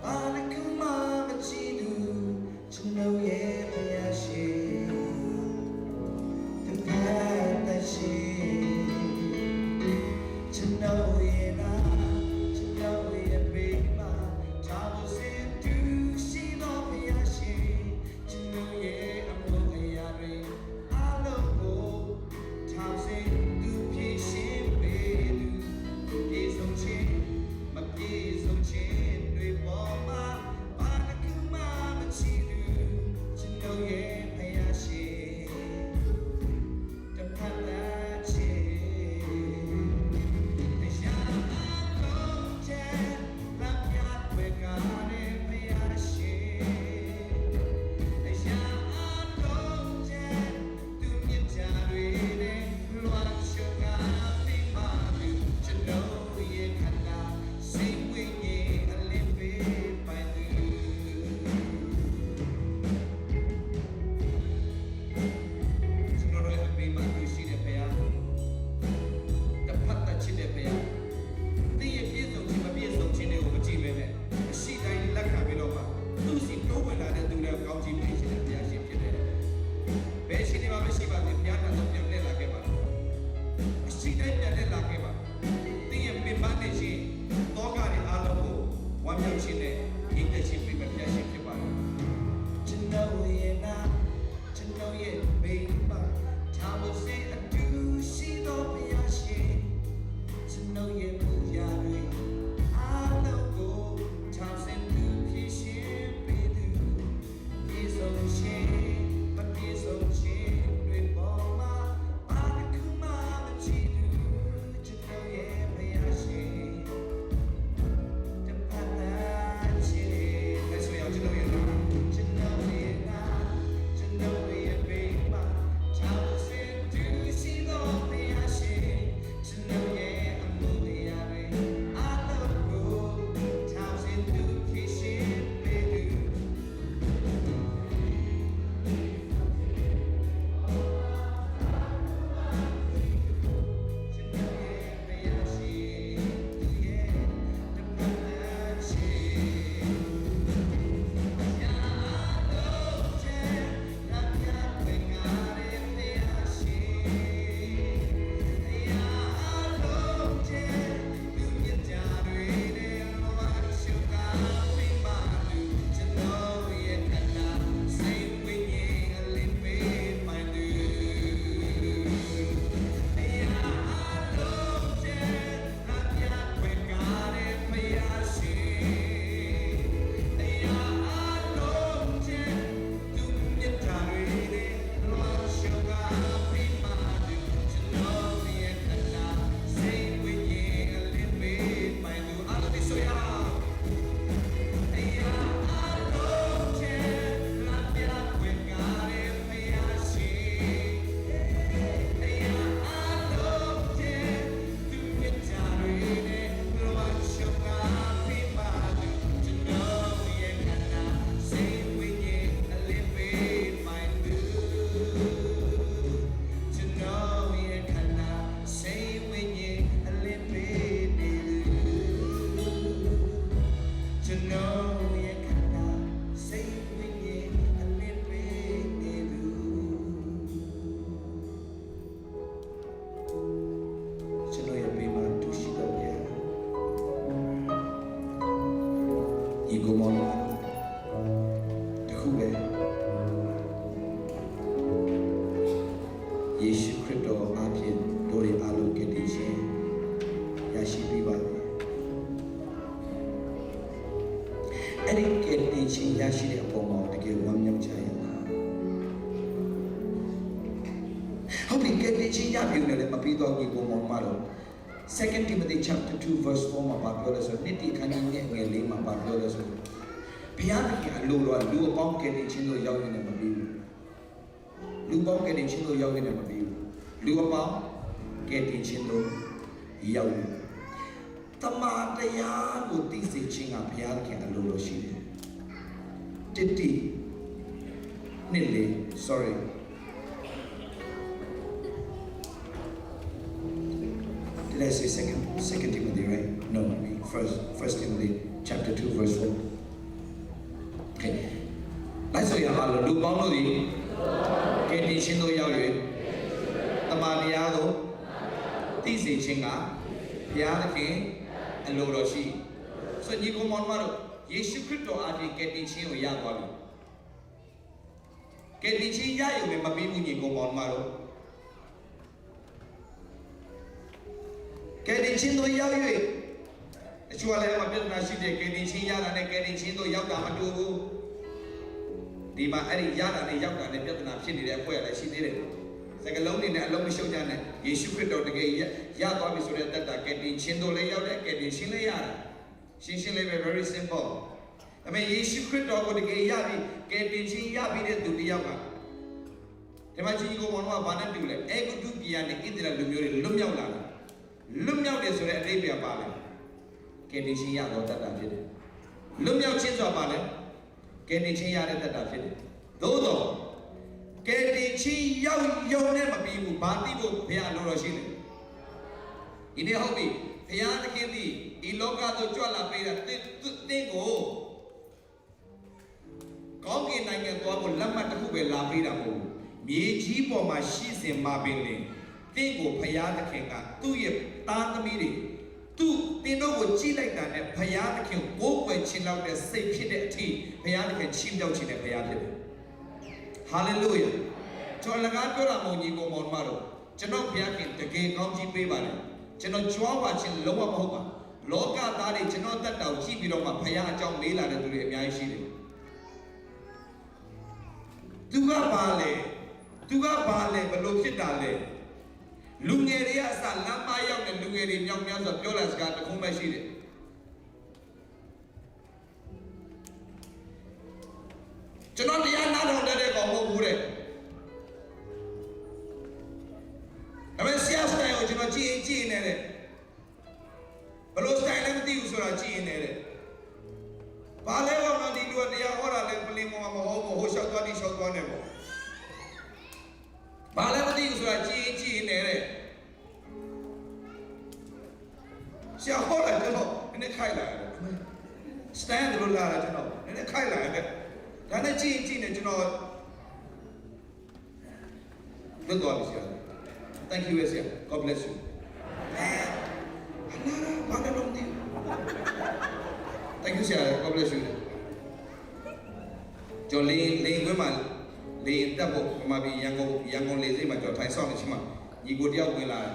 ဘာတစ်ခုမှမချီသူကျွန်တော်ရဲ့ဖယားရှင်တပတ်တရှင်ကျွန်တော်ရဲ့နာကျွန်တော်ရဲ့ဘေးမှာထောက်ဆင်သူရှိတော်ဖယားရှင်ကျွန်တော်ရဲ့အမှုအရာတွေအားလုံးကိုထောက်ဆင်သူဖြစ်ရှင်ပေးသူပြေဆုံးခြင်းမပြေဆုံးခြင်းတွေပေါ်မှာဘာတစ်ခုမှမချီဘူးကျွန်တော်ရဲ့ဖယားရှင်တပတ်လာခြင်းတရားတော်ချမ်းလမ်းပြွယ်ကားတဲ့ဖယားရှင်တရားတော်ချမ်းသူမြတ်ကြတွေနဲ့လွှမ်းရှုံကားပြီးမှကျွန်တော်ရဲ့ခန္ဓာစိတ်ဝိညာဉ်အလင်းပေးပိုင်သူကျွန်တော်ရဲ့ဘေးမှာသူရှိတဲ့ဖယားတပတ်တချစ်တဲ့ဖယားဒီရဲ့ပြည့်စုံခြင်းမပြည့်စုံခြင်းတွေကိုမကြည့်ပဲနဲ့အရှိတိုင်းလက်ခံပြီးတော့မှသူစီတိုးဝင်လာတဲ့သူတွေကောင်းချီးပေးခြင်းတဲ့ဖယားရှင်ဖြစ်တယ်ဘယ်ရှိနေမှာမရှိပါနဲ့ဘုရားတော်ပြန်လက်လာခဲ့ပါအရှိတိုင်းပြန်လက်လာခဲ့ပါဒီရဲ့ပြပန်းနေခြင်းတောကတွေအားလုံးကိုဝမ်းမြောက်ခြင်းနဲ့ဣတ္တခြင်းပြပန်းရှင်ဖြစ်ပါတယ်ကျွန်တော်ရဲ့နာကျွန်တော်ရဲ့ဘေးမှာထာဝရစေအတူရှိတော်ဘုရားရှင်ကျွန်တော်ရဲ့ပူဇာတွေအားလုံးကိုထောက်ဆင်သူဖြစ်ရှင်ပေးသူပြေဆုံးခြင်းမပြေဆုံးခြင်းတွေပေါ်မှာဘာတစ်ခုမှမချီဘူးကျွန်တော်ရဲ့ဘုရားရှင်တပတ်လာခြင်းလက်ဆွေအောင်ကျွန်တော်ရဲ့နာကျွန်တော်ရဲ့နာကျွန်တော်ရဲ့ဘေးမှာထောက်ဆင်သူရှိတော်ဘုရားရှင်ကျွန်တော်ရဲ့အမှုတရားတွေအားလုံးကိုထောက်ဆင်သူဖြစ်ရှင်ပေးသူကျွန်တော်ရဲ့ဘုရားရှင်သူရဲ့တပတ်လာခြင်းရာတော်ချမ်းလမ်းပြွယ်ကားတဲ့ဘုရားရှင်ရာတော်ချမ်းသူမြတ်ကြတွေနဲ့လွှမ်းရှုံကားပြီးမှကျွန်တော်ရဲ့ခန္ဓာစိတ်ဝိညာဉ်အလင်းပေးမှန်သူရာတော်ချမ်းလမ်းပြွယ်ကားတဲ့ဘုရားရှင်ရာတော်ချမ်းသူမြတ်ကြတွေနဲ့လွှမ်းရှုံကားပြီးမှကျွန်တော်ရဲ့ခန္ဓာစိတ်ဝိညာဉ်အလင်းပေးမှန်သူအားလုံးဆိုရအောင်ရာတော်ချမ်းလမ်းပြွယ်ကားတဲ့ဘုရားရှင်ရာတော်ချမ်းသူမြတ်ကြတွေနဲ့လွှမ်းရှုံကားပြီးမှကျွန်တော်ရဲ့ခန္ဓာစိတ်ဝိညာဉ်အလင်းပေးမှန်သူကျွန်တော်ရဲ့ခန္ဓာစိတ်ဝိညာဉ်အလင်းပေးနေသူကျွန်တော်ရဲ့ခန္ဓာစိတ်ဝိညာဉ်အလင်းပေးနေသူကျွန်တော်ရဲ့ဘေးမှာသူရှိတော်ဘုရားဒီကုမောလာတခုပဲယေရှုခရစ်တော်အားဖြင့်တို့ရဲ့အားလုံးကတည်ခြင်းရရှိပြီးပါပြီအဲ့ဒီကတည်ခြင်းရရှိတဲ့အပေါ်မှာတကယ်ဝမ်းမြောက်ကြရလားဟုတ်ပြီကတည်ခြင်းရပြီလည်းမပြီးတော့ဒီကုမောမှာတော့ 2 Timothy chapter 2 verse 4မှာပြောလို့ဆိုနှစ်တိခန္ဓာနဲ့ငယ်လေးမှာပြောလို့ဆိုဘုရားသခင်အလိုတော်လူအပေါင်းကတည်ခြင်းတို့ရောက်နေတယ်မပြီးဘူးလူပေါင်းကတည်ခြင်းတို့ရောက်နေတယ်မပြီးဘူးလူအပေါင်းကတည်ခြင်းတို့ရောက်နေတမန်တရားကိုသိစေခြင်းကဘုရားသခင်အလိုတော်ရှိတယ် sorry. Did I say second Timothy, right? No, first Timothy chapter 2 verse 4. Okay. Let's say Allah lu bang lo di ke tin shin do yao yue tama tia do ti si chin ga phya da khin a lo do shi so ni ko mon ma do Yesu Christ do a tin ke tin shin ko ya twa bi ke tin shin ya yu me ma pi bu ni ko mon ma do ke tin shin do yao yue a chu la ma pya na shi de ke tin shin ya da ne ke tin shin do yao da ma tu buဒီမှာအဲ့ဒီရတာနဲ့ရောက်တာနဲ့ပြဿနာဖြစ်နေတဲ့အဖွဲ့ရလည်းရှိသေးတယ်စကလုံးနေနဲ့အလုံးမရှုံကြနဲ့ယေရှုခရစ်တော်တကယ်ရသွားပြီဆိုတဲ့တတ်တာကယ်တင်ခြင်းတို့လည်းရောက်တယ်ကယ်တင်ခြင်းလည်းရတယ်ရှင်းလေးပဲ very simple ဒါပေမဲ့ယေရှုခရစ်တော်ကိုတကယ်ရပြီကယ်တင်ခြင်းရပြီတဲ့သူတယောက်ကဒီမှာကြီးကိုဘောကဘာနဲ့တူလဲအေဂုတုပြည်ကနေဣသရေလလူမျိုးတွေလွတ်မြောက်လာတယ်လွတ်မြောက်တယ်ဆိုတဲ့အဓိပ္ပာယ်ပါလဲကယ်တင်ခြင်းရတော့တတ်တာဖြစ်တယ်လွတ်မြောက်ခြင်းဆိုတာပါလဲကယ်တင်ခြင်းရတဲ့တတ်တာဖြစ်တယ်။သို့တော့ကယ်တင်ခြင်းရောက်ရုံနဲ့မပြီးဘူး။ဘာသိဖို့ဘုရားလိုတော်ရှိတယ်။ဒီနေ့ဟုတ်ပြီ။ဘုရားသခင်သည်ဒီလောကသို့ကြွလာပေးတာတင်းကိုကောင်းကင်နိုင်ငံသွားဖို့လက်မှတ်တစ်ခုပဲလာပေးတာမဟုတ်ဘူး။မြေကြီးပေါ်မှာရှိစဉ်မှာပင်လင်တင်းကိုဘုရားသခင်ကသူ့ရဲ့သားသမီးတွေသူတင်းတို့ကိုကြည့်လိုက်တာနဲ့ဘုရားသခင်ကိုကိုယ်ွယ်ခြင်းလောက်တဲ့စိတ်ဖြစ်တဲ့အထိဘုရားသခင်ချီးမြှောက်ခြင်းနဲ့ဘုရားဖြစ်တယ်။ဟာလေလုယာ။ကျွန်တော်လည်းပြောတာမဟုတ်ညီကိုမောင်မတို့ကျွန်တော်ဘုရားခင်တကယ်ကောင်းကြီးပေးပါတယ်။ကျွန်တော်ကြွားဝါခြင်းလုံးဝမဟုတ်ပါ။လောကသားတွေကျွန်တော်တက်တောင်ကြည့်ပြီးတော့မှဘုရားအကြောင်းမေးလာတဲ့သူတွေအများကြီးရှိတယ်။သူကဘာလဲဘလို့ဖြစ်တာလဲ။လူငယ်တွေကအစလမ်းမရောက်တဲ့လူငယ်တွေမြောက်များစွာပြောလာစကားတစ်ခုမှရှိတယ်ကျွန်တော်တရားနာတော်တဲ့ကောင်မဟုတ်ဘူးတဲ့အမေဆရာစတိုင်ကိုကျွန်တော်ကြည့်နေတယ်ဘလို့စတိုင်လည်းမသိဘူးဆိုတာကြည့်နေတယ်ဘာလဲတော့ဒီလူကတရားဟောတာလည်းပလင်မောမဟုတ်ဘူးဟိုလျှောက်သွားနေပေါ့ဘာလဲမသိဘူးဆိုတာကြည့်နေတယ်ဆရာဟောတယ်ကျွန်တော်နည်းခိုက်လာတယ်စတန်လို့လာတယ်ကျွန်တော်နည်းခိုက်လာတယ်ဒါနဲ့ကြည့်နေကျွန်တော်လွတ်သွားပြီဆရာ Thank you ဆရာ God bless you ဘာလဲတော့မသိ Thank you ဆရာ God bless you ကျွန်တော်လေးခွဲမှာလေးတက်ဖို့ပမာပြီးရန်ကုန်လေးစိတ်မှာကျွန်တော်ထိုင်ဆောင်နေချင်းမှာညီကိုတယောက်ဝင်လာတယ်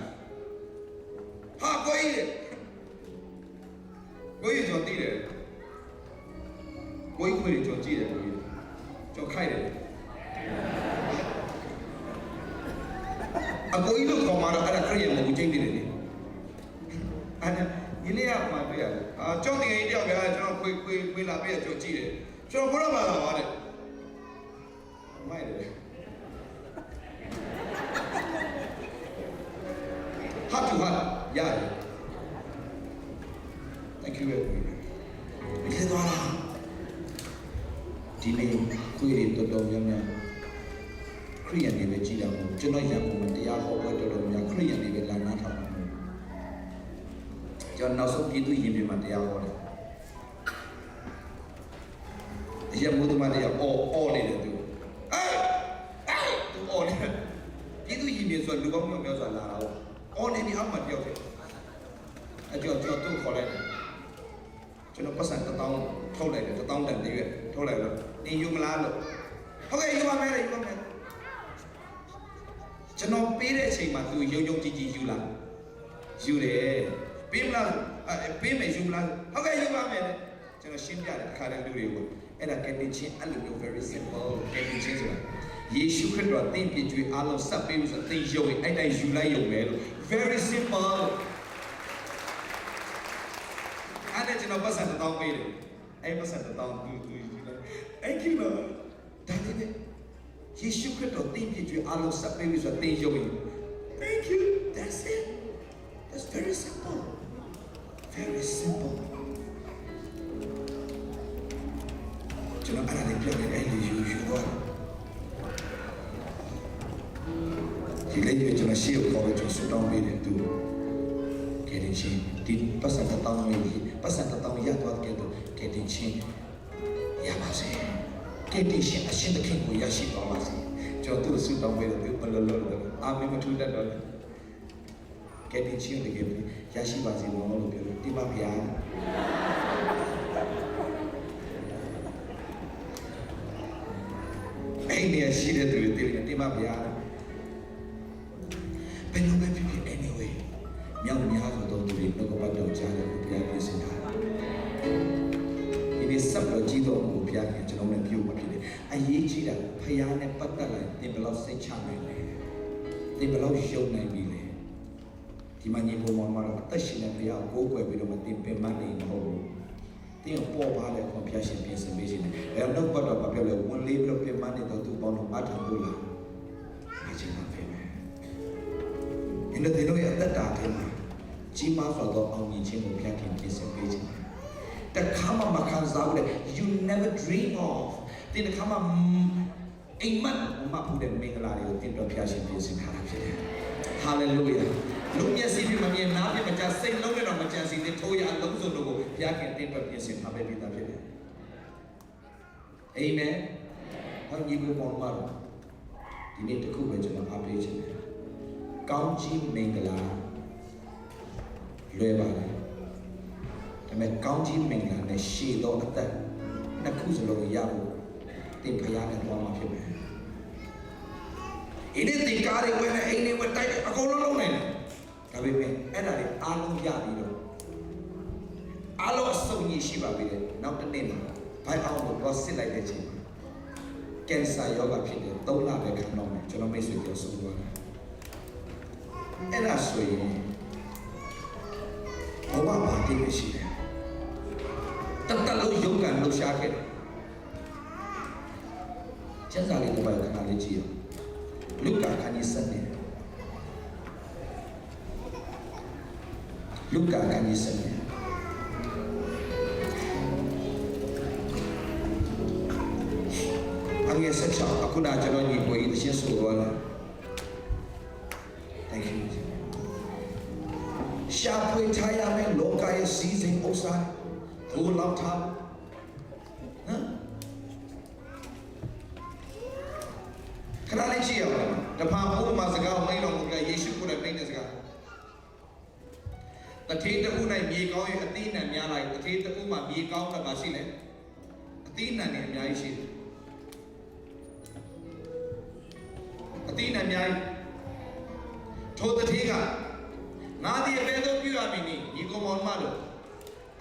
ဟာကိုကြီးကျွန်တော်သိတယ်ကိုကြီးခွေကျွန်တော်ကြည့်တယ်ကိုကြီးကျွန်တော်ခိုက်တယ်အကိုကြီးလို့ခေါ်မှာတော့အဲ့ဒါခရီးရမကိုချိန်တယ်လေအဲ့ဒါဒီနေ့ကမှတွေ့ရတယ်ကျွန်တော်တကယ်တယောက်ဗျာကျွန်တော်ခွေလာပြည့်ကျွန်တော်ကြည့်တယ်ကျွန်တော်ဘုရားပါလာပါတယ်မိုက်တယ်ဟာတူဟာရတယ် Thank you very much ဒီတော့ဒီနေ့ကိုရီတော်များခရိယန်တွေပဲကြည်တာမို့ကျွန်တော်ရန်ကုန်မှာတရားဟောပွဲတော်များခရိယန်တွေပဲလာနာထောင်တာမို့ကျွန်တော်နောက်ဆုံးပြည်သူရင်ပြင်မှာတရားဟောတယ်အရာမိုးသမားတရားအော်နေတယ်သူသူအော်နေပြည်သူရင်ပြင်ဆိုလူကောင်းမျိုးစွာလာတာအော်နေဒီအောက်မှာတယောက်တယ်အကျော်သူ့ခေါ်လိုက်တယ်ကျွန်တော်ပတ်စံ1000ထုတ်လိုက်တယ်1000တန်တည်းရွက်ထုတ်လိုက်တော့နေယူမလားလို့ဟုတ်ကဲ့ယူပါမယ်ကျွန်တော်ပေးတဲ့အချိန်မှာသူရုံကြည်ယူလာယူတယ်ပေးမလားပေးမယ်ယူမလားဟုတ်ကဲ့ယူပါမယ်ကျွန်တော်ရှင်းပြတယ်အခါတည်းလူတွေကိုအဲ့ဒါကတင်ချင်းအဲ့လိုမျိုး very simple ကတင်ချင်းဆိုတာယေရှုခရစ်တော်သင်ပြည့်ကျွေးအားလုံးစပ်ပေးလို့ဆိုသင်ယုံရင်အဲ့တိုင်းယူလိုက်ရုံပဲလို့ very simple အဲ့ဒါကျွန်တော်ပတ်စံ1000ပေးတယ်အဲ့ပတ်စံ1000သူThank you Lord ဒါလေးပဲယေရှုခရစ်တော်သင်ပြည့်ကျွေးအားလုံးစပ်ပေးလို့ဆိုသင်ယုံရင် Thank you that's it that's very simple ကျွန်တော်အဲ့ဒါလေးပြနေအဲ့ဒီယူသွားဒီလေးကိုကျွန်တော်ရှေ့ကိုခေါ်ပြီးကျွန်တော်ဆူတောင်းပေးတယ်သူကဲတင်ချင်းဒီပတ်စံတောင်းလေးပတ်စံတောင်းရသွားတဲ့ကဲတင်ချင်းရပါစေကဲတင်ချင်းအရှင်သခင်ကိုရရှိပါပါစေကျွန်တော်သူ့ဆူတောင်းပေးတယ်သူဘယ်လိုလုပ်လဲအာမင်မထူတတ်တော့ကဲတင်ချင်းတကယ်ရရှိပါစေလို့ပြောလို့တိပါဗျာအဲ့ဒီရှိတဲ့သူတွေတိပါဗျာဘယ်လိုပဲဖြစ်ဖြစ် anyway မြောက်များဆိုတော့သူတွေနှုတ်ကပတ်တော်ကြားတယ်ဘုရားပြင်ဆင်တာဒီနေ့ဆက်လို့ကြီးတော်ကိုဘုရားခင်ကျွန်တော်နဲ့ပြုတ်ပါဖြစ်တယ်အရေးကြီးတာဘုရားနဲ့ပတ်သက်လာသင်ဘယ်လောက်စိတ်ချနိုင်လဲသင်ဘယ်လောက်ရှုံနိုင်ပြီလဲဒီမှာညီကောင်မမတော့အသက်ရှင်တဲ့ဘုရားကိုကိုးကွယ်ပြီးတော့မသင်ပင်မနေမဟုတ်ဘူးသင်ပေါ်ပါလေခွန်ဘုရားရှင်ပြင်ဆင်ပေးခြင်းတယ်ဘယ်တော့တော့ဘာပြောလဲဝန်လေးပြီးတော့ပင်မနေတော့သူပေါင်းတော့အထောက်လို့လားအချင်းပါဖေးမယ်ဒီလိုတွေရဲ့အသက်တာထဲမှာကြီးမားစွာသောအောင်မြင်ခြင်းကိုဘုရားခင်ပြင်ဆင်ပေးခြင်းတခါမှမခံစားဘူးလေ you never dream of ဒီတခါမှအိမ်မက်မဖို့တဲ့မင်္ဂလာတွေကိုတင်တော်ဘုရားရှင်ပြင်ဆင်ထားတာဖြစ်တယ် hallelujah လူမျက်စိပြမမြင်နားပြမကြားစိတ်လုံးနဲ့တော့မကြံစီသေးထိုးရအလုံးစုံတို့ကိုဘုရားခင်တင်တော်ပြင်ဆင်ထားပေးပြီးသားဖြစ်တယ်အာမင်ဟောညီကိုပေါ်မှာဒီနေ့တခုပဲကျွန်တော်အားပေးခြင်းတယ်ကောင်းကြီးမင်္ဂလာလွယ်ပါတယ်ဒါပေမဲ့ကောင်းကြီးမင်္ဂလာနဲ့ရှေ့သောအသက်နှစ်ခုစလုံးရဖို့တင်ဖရားနဲ့သွားမှာဖြစ်မယ်ဒီနေ့တင်ကားတွေဝယ်နေအိမ်တွေဝယ်တိုက်အကုန်လုံးလုံးနေတယ်ဒါပေမဲ့အဲ့ဒါတွေအားလုံးရပြီးတော့အားလုံးအစုံကြီးရှိပါပြီလေနောက်တစ်နေ့မှာဘိုက်အောင်ကိုတော့စစ်လိုက်တဲ့ချိန်မှာကင်ဆာရောဂါဖြစ်တယ်3လပဲခံတော့မယ်ကျွန်တော်မိတ်ဆွေပြောဆုံးသွားတယ်အဲ့ဒါဆိုရင်ဘဝမှာတည်ရှိတယ်တလုံးရုပ်ကလှူရှားခဲ့တယ်ကျန်စာလေးတစ်ပိုက်ခဏလေးကြည့်အောင်လူကာခန်းကြီးစနေလူကာခန်းကြီးစနေအငယ်ဆက်ချောင်းအခုနကျွန်တော်ညီကိုကြီးတရှင်းဆိုသွားတယ် Thank you ရှာဖွေထားရမယ့်လောကရဲ့စီစဉ်ဥစ္စာကိုလောက်ထားဟမ်ခဏလေးကြည့်ရအောင်တဖန်ဘုရားမှာစကားမိန်တော်မူကယေရှုကိုယ်တိုင်မိန်တဲ့စကားတထေးတူ၌မြေကောင်းရဲ့အသီးနှံများလိုက်တထေးတူမှာမြေကောင်းတာရှိလဲအသီးနှံတွေအများကြီးရှိတယ်အသီးနှံအများကြီးထိုတထေးကငါဒီအဘယ်သို့ပြုရမည်နည်းညီကောင်မောင်မလို့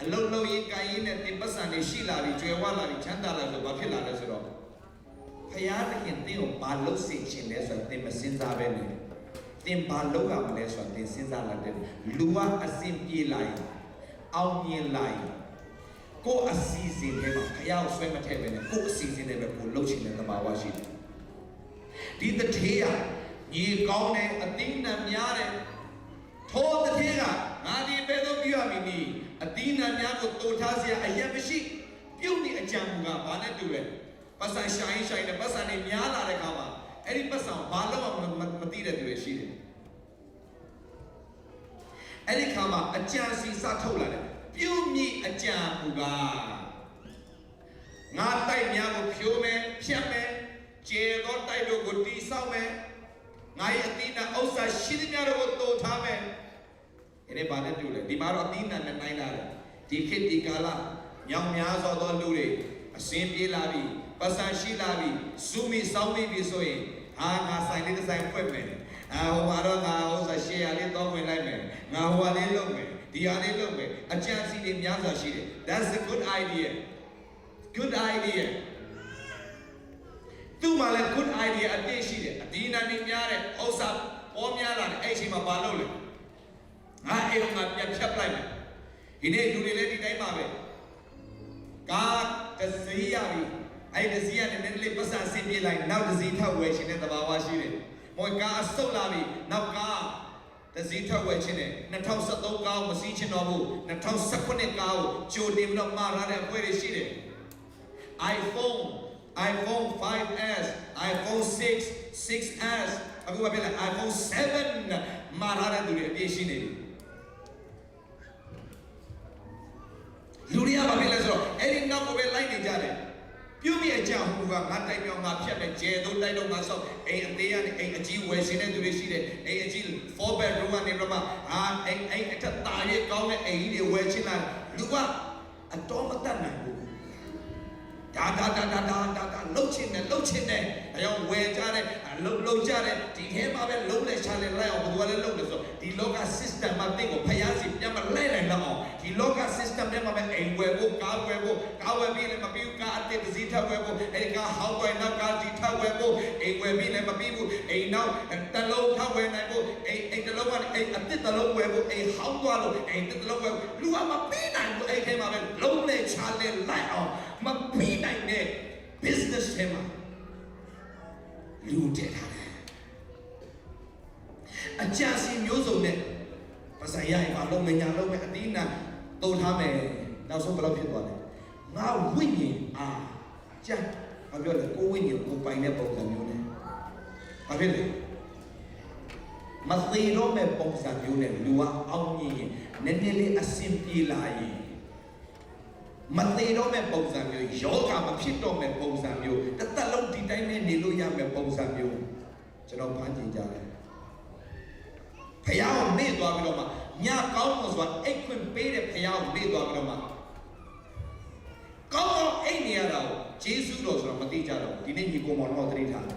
အလုံးလုံးရေးကိုင်းရေးနဲ့တင်ပတ်စံတွေရှိလာပြီးကျွယ်ဝလာပြီးချမ်းသာလာဆိုဘာဖြစ်လာလဲဆိုတော့ဖယားသခင်တင်းကိုဘာလို့စေချင်လဲဆိုတော့တင်မစင်စားပဲနဲ့တင်ဘာလို့ရမလဲဆိုတော့တင်စဉ်းစားလာတယ်လူကအစင်ပြေးလိုက်အောင်မြင်လိုက်ကိုအစီအစဉ်တွေမှာဖယားကိုဆွဲမထည့်ပဲနဲ့ကိုအစီအစဉ်တွေပဲကိုလှုပ်ချင်တဲ့သဘာဝရှိတယ်ဒီတထေးကညီကောင်းတဲ့အသီးနှံများတဲ့ထိုတထေးကငါဒီဘယ်သို့ပြုရမည်နည်းအသီးနှံများကိုတိုးထားစရာအရက်မရှိပြုတ်နေအကြံမူကဘာနဲ့တူလဲပတ်စံရှိုင်းတဲ့ပတ်စံတွေများလာတဲ့အခါမှာအဲ့ဒီပတ်စံဘာလို့မသိတဲ့သူတွေရှိတယ်အဲ့ဒီခါမှာအကြံစီစထုတ်လာတယ်ပြုတ်မြင့်အကြံမူကငါတိုက်များကိုဖြိုးမယ်ဖြတ်မယ်ကျေသောတိုက်တို့ကိုတီဆောက်မယ်ငါရဲ့အသီးနှံဥစ္စာရှိသမျှတို့ကိုတိုးထားမယ်အဲ့ဒီဘာနဲ့တူလဲဒီမှာတော့အသီးနှံနဲ့နိုင်လာတယ်ဒီခေတ်ဒီကာလညောင်များစွာသောလူတွေအစင်းပြေးလာပြီပတ်စံရှိလာပြီဇူမီစောင်းပြီးပြီဆိုရင်ငါဆိုင်လေးတစ်ဆိုင်ဖွင့်မယ်ဟိုမှာတော့ငါဥစ္စာရှယ်ယာလေးတော့ဝင်လိုက်မယ်ငါဟိုဟာလေးလုပ်မယ်ဒီဟာလေးလုပ်မယ်အကြံစီတွေများစွာရှိတယ် That's a good idea good idea သူ့မှာလည်း good idea အပြည့်ရှိတယ်အဒီနာနေများတဲ့ဥစ္စာပေါ်များလာတယ်အဲ့ဒီအချိန်မှာဘာလုပ်လဲငါအိမ်မှာပြန်ဖြတ်လိုက်မယ်ဒီနေ့လူတွေလည်းဒီတိုင်းပါပဲကာတစီရပြီအဲ့တစီရနဲ့နည်းနည်းပတ်စံဆင်းပြေးလိုက်နောက်တစီထောက်ဝယ်ရှင်တဲ့သဘာဝရှိတယ်။မော်ကာအဆုတ်လာပြီနောက်ကာတစီထောက်ဝယ်ခြင်းနဲ့2013ကားကိုမစီးချင်တော့ဘူး2019ကားကိုကြိုတင်ပြီးတော့မှားထားတဲ့အဖွဲ့တွေရှိတယ်။ iPhone 5S iPhone 6S အခုဘာဖြစ်လဲ iPhone 7မှာထားတဲ့သူတွေအပြည့်ရှိနေပြီလူတွေကဘာဖြစ်လဲဆိုတော့အဲ့ဒီနောက်ကိုပဲလိုက်နေကြတယ်ပြုတ်ပြအကြောင်းကငါတိုက်မြောင်ငါဖြတ်မယ်ကျဲတို့တိုက်တော့ငါဆောက်အိမ်အသေးကနေအိမ်အကြီးဝယ်ရှင်တဲ့သူတွေရှိတယ်အိမ်အကြီး 4 bedroom ကနေပြမအိမ်အထက်တာရဲ့ကောင်းတဲ့အိမ်ကြီးတွေဝယ်ချင်လာလူကအတော်မတတ်နိုင်ဘူးဒါလှုပ်ချင်တယ်အယောင်ဝယ်ကြတယ်လှုပ်ကြတယ်ဒီထဲမှာပဲလုံးလဲချလဲလိုက်အောင်ဘယ်သူကလဲလှုပ်လို့ဆိုဒီလောက system မှာသိကိုဖျားစီပြန်မလဲနိုင်တော့အောင်ဒီလောက system ထဲမှာပဲအိမ်ဝယ်ဖို့ကားဝယ်ပြီးလည်းမပြီးဘူးကားအတစ်တစ်စီးထပ်ဝယ်ဖို့အဲဒီကားဟောင်းဝယ်နောက်ကားစီထပ်ဝယ်ဖို့အိမ်ဝယ်ပြီးလည်းမပြီးဘူးအိမ်နောက်တစ်လုံးထပ်ဝယ်နိုင်ဖို့အိမ်တစ်လုံးကနေအိမ်အတစ်တစ်လုံးဝယ်ဖို့အိမ်ဟောင်းသွားလို့အိမ်တစ်လုံးဝယ်လူကမပြီးနိုင်ဘူးအဲ့ထဲမှာပဲလုံးလဲချလဲလိုက်အောင်မပြီးနိုင်တဲ့ business ထဲမှာလူတက်ထားတယ်အကြံစီမျိုးစုံနဲ့ပါဆိုင်ရရင်မလုံးမညာလုံးမဲ့အတိနာတုံထားမယ်နောက်ဆုံးဘယ်လောက်ဖြစ်သွားလဲငါဝိညာဉ်အားကြက်ဘာပြောလဲကိုဝိညာဉ်ကိုပိုင်တဲ့ပုံစံမျိုးနဲ့ဘာဖြစ်လဲမသေးတော့မဲ့ပုံစံမျိုးနဲ့လူကအောင်မြင်ရင်နည်းနည်းလေးအဆင်ပြေလာရင်မသေးတော့မဲ့ပုံစံမျိုးယောဂမဖြစ်တော့မဲ့ပုံစံမျိုးတစ်သက်လုံးဒီတိုင်းနဲ့နေလို့ရမဲ့ပုံစံမျိုးကျွန်တော်ဖန်တီးကြတယ်ဖယားကိုမေ့သွားပြီးတော့မှညကောင်းလို့ဆိုတာအိတ်ခွင့်ပေးတဲ့ဖယားကိုမေ့သွားပြီးတော့မှကောင်းအိတ်နေရတာကိုဂျေဇုတော်ဆိုတာမသိကြတော့ဒီနေ့ညီကောင်မောင်တော်သတိထား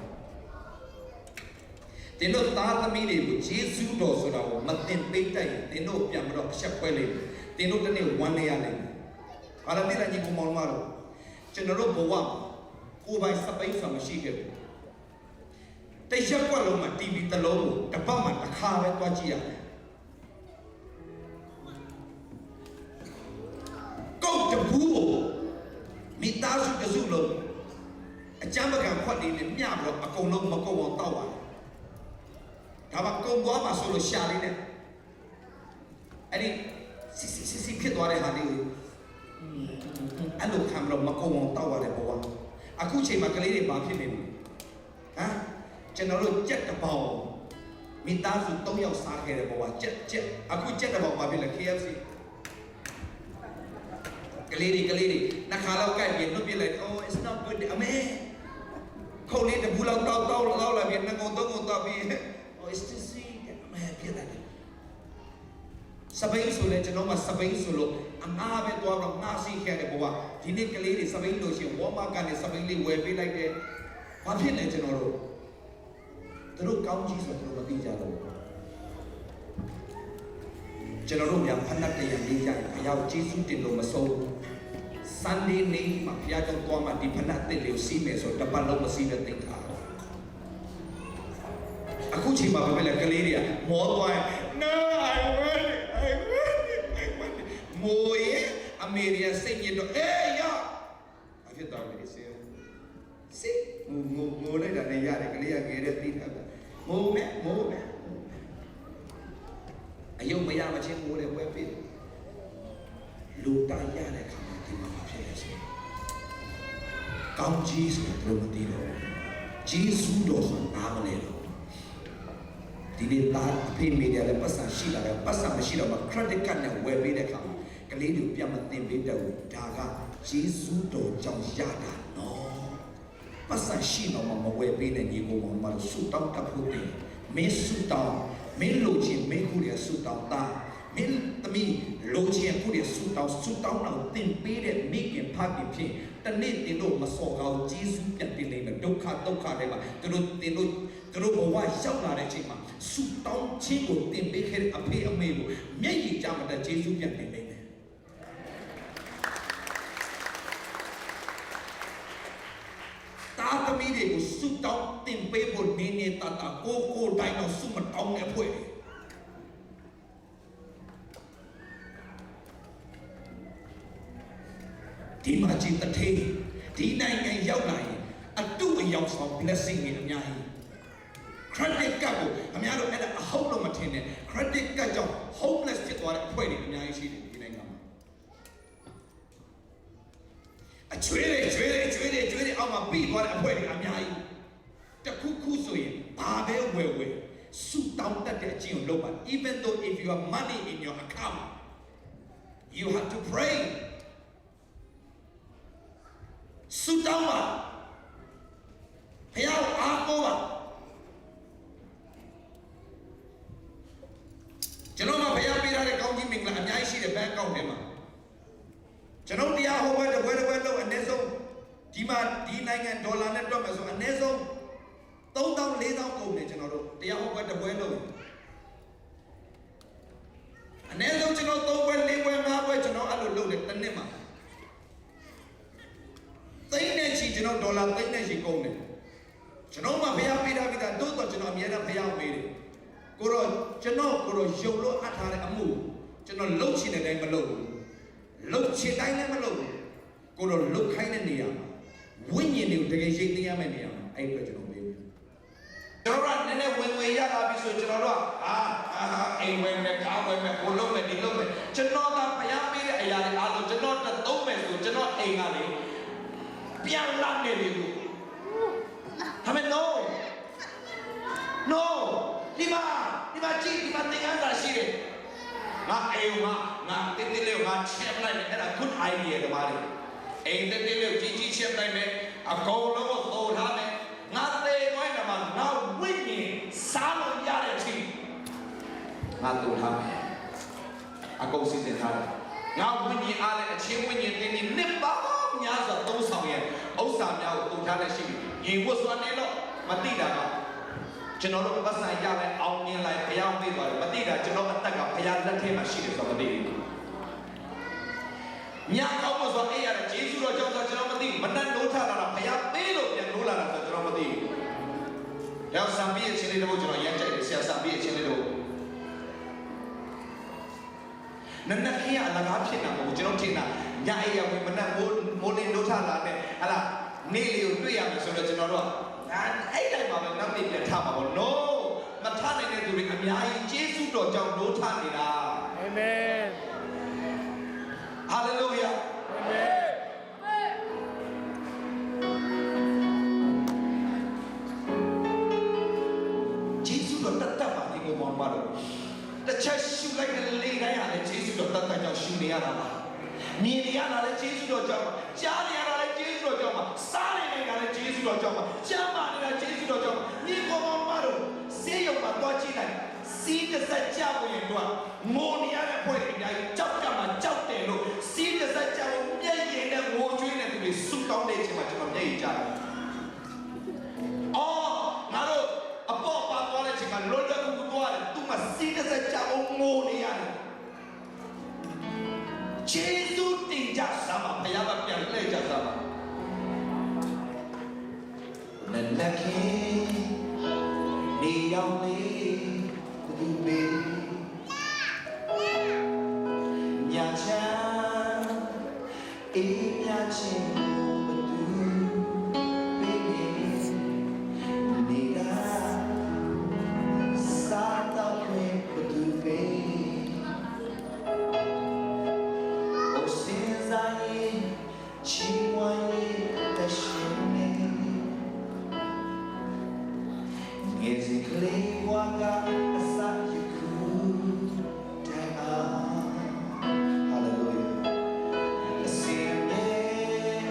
တင်တို့သားသမီးတွေကိုဂျေဇုတော်ဆိုတာကိုမသိပေးတတ်ရင်တင်တို့ပြန်ပြီးတော့ချက်ခွဲလိမ့်မယ်တင်တို့တနေ့ဝမ်းနေရလိမ့်မယ်ဘာလို့လဲညီကောင်မောင်တို့ကျွန်တော်တို့ဘဝကိုယ်ပိုင်စပိတ်ဆိုတာမရှိခဲ့ဘူးတရက်ကွက်လုံးမှာ TV တစ်လုံးကိုတစ်ပတ်မှတစ်ခါပဲတွားကြည့်ရတယ်ကောက်တဘူးကိုမိသားစုတစုလုံးအကြမ်းပကံခွက်လေးနဲ့မျှပြီးတော့အကုန်လုံးမကုန်အောင်တောက်ပါတယ်ဒါမှကုန်သွားမှဆိုလို့ရှာလေးနဲ့အဲ့ဒီစီဖြစ်သွားတဲ့ဟာလေးကိုအဲ့လိုခံပြီးတော့မကုန်အောင်တောက်ရတယ်ဘဝအခုချိန်မှာကလေးတွေဘာဖြစ်နေလဲဟမ်ကျွန်တော်တို့ကြက်တပေါင်မိသားစု3ယောက်စားခဲ့တဲ့ဘဝကြက်အခုကြက်တပေါင်ဘာဖြစ်လဲ KFC ကလေးတွေနှစ်ခါလောက်ကြိုက်ပြီးနှုတ်ပြလိုက် oh it's not good အမေခုန်လေးတဘူးလောက်တောက်လာပြီးနှစ်ကုန်သုံးကုန်တောက်ပြီး oh it's too sweet အမေပြတ်တယ်စပိန်ဆိုလဲကျွန်တော်မှစပိန်ဆိုလို့အငားပဲသွားတော့ငားစီခဲ့တဲ့ဘဝဒီနေ့ကလေးတွေစပိန်လို့ရှိရင်ဝါမကနေစပိန်လေးဝယ်ပေးလိုက်တယ်ဘာဖြစ်လဲကျွန်တော်တို့သူတို့ကောင်းကြီးဆိုတော့မသိကြတော့ကျွန်တော်တို့များဖဏတ်တရံလေးကြအရောက်ကျေးဇူးတင်လို့မဆုံး Sunday နေ့မှာဖျားကြောင်းသွားမှဒီဖဏတ်တစ်လေးကိုစီးမယ်ဆိုတပတ်လုံးမစီးတဲ့တိတ်ထားအခုချိန်မှာပဲလေကလေးတွေကမောသွား No I want it မိုးရဲ့အမေရိကစိတ်ညစ်တော့အေးရအဖြစ်တော်ပြီစေစိငိုလိုက်တာနဲ့ရတယ်ကလေးကငယ်တဲ့တိထားတာမိုးမဲ့အယုံမရမချင်းငိုတယ်ပွဲပြစ်လူတိုင်းရတဲ့ခါမှာဒီမှာဖြစ်နေစေကောင်းကြီးဆိုတော့မသိတော့ဂျေဇုတော်ဆိုတာမလဲတော့ဒီနေ့သားအဖေမိတယ်လည်းပတ်စံရှိလာတယ်ပတ်စံမရှိတော့မှ credit card နဲ့ဝယ်ပေးတဲ့ခါမှာကလေးတွေပြန်မသိပေးတော့ဒါကဂျေဇုတော်ကြောင့်ရတာနော်ပတ်စံရှိတော့မှမဝယ်ပေးတဲ့ညီကိုမောင်မလို့ဆူတောင်းတဖို့တယ်မင်းဆူတောင်းမင်းလိုချင်မင်းကိုရဆူတောင်းတာမင်းသမီးလိုချင်ကိုရဆူတောင်းတော့တင်ပေးတဲ့မိခင်ဖခင်ဖြစ်တနေ့တင်တို့မစော်ကောင်းဂျေဇုပြန်တင်နေမယ်ဒုက္ခတွေမှာသူတို့ဘဝရောက်လာတဲ့အချိန်မှာဆူတောင်းခြင်းကိုတင်ပေးခဲ့တဲ့အဖေအမေကိုမျက်ရည်ကျမတတ်ဂျေဇုပြန်တင်နေတယ်တာသမီးတွေကိုဆူတောင်းတင်ပေးဖို့နေတတာကိုတိုင်းတော့ဆူမတောင်းနဲ့ဖွဲ့ဒီမှာကြည်တထေးဒီနိုင်ငံရောက်လာရင်အတူအယောက်ဆောင် blessing တွေအများကြီး credit card ကိုအများတို့အဲ့ဒါအဟုတ်လို့မထင်နဲ့ credit card ကြောင့် homeless ဖြစ်သွားတဲ့အဖွဲ့တွေအများကြီးရှိတယ်ဒီနိုင်ငံမှာအချွေးတွေ တွေအောက်မှာပြီးသွားတဲ့အဖွဲတွေအများကြီးတခုဆိုရင်ဘာပဲဝယ်စုတောင်းတတ်တဲ့အကျင့်ကိုလုပ်ပါ even though if you have money in your account you have to pray စုတောင်းပါဘုရားအားကိုးပါကျွန်တော်မှာဘုရားပေးထားတဲ့ကောင်းကြီးမင်္ဂလာအများကြီးရှိတဲ့ဘဏ်အကောင့်ထဲမှာကျွန်တော်တရားဟောပွဲတစ်ပွဲလို့အနည်းဆုံးဒီမှာဒီနိုင်ငံဒေါ်လာနဲ့တွက်မယ်ဆိုအနည်းဆုံး3000 4000ကုန်တယ်ကျွန်တော်တို့တရားဟောပွဲတစ်ပွဲလို့အနည်းဆုံးကျွန်တော်3ပွဲ4ပွဲ5ပွဲကျွန်တော်အဲ့လိုလုပ်တယ်တစ်နှစ်မှာသိန်းနဲ့ချီကျွန်တော်ဒေါ်လာသိန်းနဲ့ချီကုန်တယ်ကျွန်တော်မှဘုရားပေးထားပြီးသားတိုးတော့ကျွန်တော်အမြဲတမ်းဘုရားပေးတယ်ကိုတော့ကျွန်တော်ယုံလို့အပ်ထားတဲ့အမှုကျွန်တော်လှုပ်ချင်တဲ့တိုင်းမလုပ်ဘူးလှုပ်ချင်တိုင်းလည်းမလုပ်ဘူးကိုတော့လှုပ်ခိုင်းတဲ့နေရာမှာဝိညာဉ်တွေကိုတကယ်ရှိသိရမယ့်နေရာမှာအဲ့အတွက်ကျွန်တော်ပေးဘူးကျွန်တော်ကနည်းနည်းဝင်ရတာပြီဆိုကျွန်တော်တို့ကအိမ်ဝင်မဲ့ကားဝင်မဲ့ကိုလုံးမဲ့ဒီလုံးမဲ့ကျွန်တော်ကဘုရားပေးတဲ့အရာတွေအားလုံးကျွန်တော်သုံးမယ်ဆိုကျွန်တော်အိမ်ကလေပြန်လာနေပြီလို့ဒါမဲ့ no ဒီမှာကြည့်ဒီမှာသင်္ကန်းစာရှိတယ်ငါအိမ်ငါတင်းလေးငါချက်လိုက်မယ်အဲ့ဒါ good idea တပါးလေအိမ်တင်းလေးကြီးချက်လိုက်မယ်အကုန်လုံးကိုသုံးထားမယ်ငါသေးသွားတယ်မှာငါဝိညာဉ်စားလို့ရတဲ့အချိန်ငါသုံးထားမယ်အကုန်စီစဉ်ထားတယ်ငါဝိညာဉ်အားလည်းအချင်းဝိညာဉ်တင်းနှစ်ပါးများစွာသုံးဆောင်ရဲ့ဥစ္စာများကိုသုံးထားလက်ရှိရင်ဝတ်စွာနေတော့မတိတာကကျွန်တော်တို့ပတ်စံရလဲအောင်မြင်လိုက်ဘုရားပေးသွားတယ်မတိတာကျွန်တော်အသက်ကဘုရားလက်ထဲမှာရှိတယ်ဆိုတော့မသိဘူးညကောင်းလို့ဆိုအဲ့ရတဲ့ဂျေဇုတော်ကြောင့်ဆိုကျွန်တော်မသိဘူးမနှက်နိုးထလာတာဘုရားပေးလို့ပြန်နိုးလာတာဆိုကျွန်တော်မသိဘူးရောက်စံပြည့်ချင်းလေးတို့ကျွန်တော်ရမ်းကြိုက်တယ်ဆရာစံပြည့်ချင်းလေးတို့နနခင်းအလကားဖြစ်တာမဟုတ်ကျွန်တော်ထင်တာညအိယာဝင်မနှက်မိုးလင်းနိုးထလာတဲ့ဟလာနေ့လေးကိုတွေ့ရမယ်ဆိုတော့ကျွန်တော်တို့အဲ့တိုင်းမှာပဲနောက်နေ့ပြန်ထမှာပေါ့ no မထနိုင်တဲ့သူတွေအများကြီးကျေးဇူးတော်ကြောင့်နိုးထနေတာအာမင် hallelujah အာမင်ကျေးဇူးတော်တတ်ပါဒီကိုမောင်ပါတော့တစ်ချက်ရှုလိုက်တဲ့လေတိုင်းဟာလည်းကျေးဇူးတော်တတ်ကြောင့်ရှုနေရတာပါမြင်နေရတာလည်းကျေးဇူးတော်ကြောင့်ပါကြားနေရတာလည်းကျေးဇူးတော်ကြောင့်ပါစားနေနေတာလည်းကျေးဇူးတော်ကြောင့်ပါကျမ်းမာနေတာကျေးဇူးတော်ကြောင့်ပါမြေပေါ်မှာမတော့ဆေးရုံမှာတွားကြည့်လိုက်စီးတစ်ဆက်ကြဝင်တော့ငိုနေရတဲ့ဖွဲ့တွေအများကြီးကြောက်ကမှကြောက်တယ်လို့စီးတစ်ဆက်ကြဝင်မျက်ရည်နဲ့ငိုကြွေးနေသူတွေဆုတောင်းတဲ့အချိန်မှာကျွန်တော်မျက်ရည်ကျတယ်အော်ငါတို့အပေါ်ပါသွားတဲ့အချိန်မှာလွတ်လပ်မှုသွားတယ်သူမှစီးတစ်ဆက်ကြဝင်ငိုနေရတယ်ဂျေဇုတင်ကြစမ်းပါဘုရားကပြန်လှည့်ကြစမ်းပါနနခေနေရောက်လေသူမေညာချမ်းအေးညာချင်းဘသူမေနေတာစားတော့မေဘသူမေချီဝိုင်းတဲ့ရှင်နေငယ်စဉ်ကလေးဘဝကအစရခုတဲ့ဟာလေလုယာအစင်ရဲ့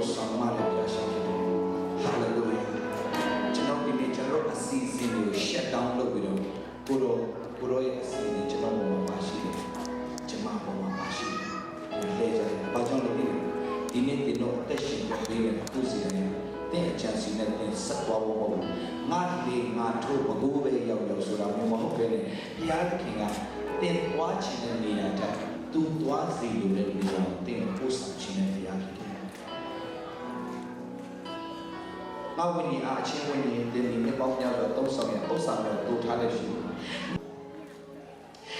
တော်ဆောင်မလည်းပြရှိတယ်ဟာလေလုယာကျွန်တော်ဒီနေ့ကျွန်တော်အစီအစဉ်ကို shut down လုပ်ပြီးတော့ကိုရောရဲ့အစီအစဉ်ကျွန်တော်ပေါ်မှာပါရှိတယ်ကျွန်မပေါ်မှာပါရှိတယ်လေကြတယ်ဘာကြောင့်လဲဒီနေ့ဒီတော့အသက်ရှင်ပေးရတဲ့သူစီတယ်တဲ့အချမ်းစီနဲ့တင်ဆက်သွားဖို့ပေါ့ငါဒီငါထိုးဘကိုးပဲရောက်ဆိုတာမျိုးမဟုတ်ပဲနဲ့ဘုရားသခင်ကတင်သွားခြင်းတဲ့နေရာတက်သူသွားစီလို့တဲ့နေရာတင်ပို့ဆောင်ခြင်းတဲ့ဘုရားဖြစ်တယ်။ဘာဝင်ကြီးအချင်းဝင်ကြီးတင်ဒီမြေပေါင်းများတော့သုံးဆောင်ရဥစ္စာမျိုးတိုးထားတဲ့ရှိတယ်။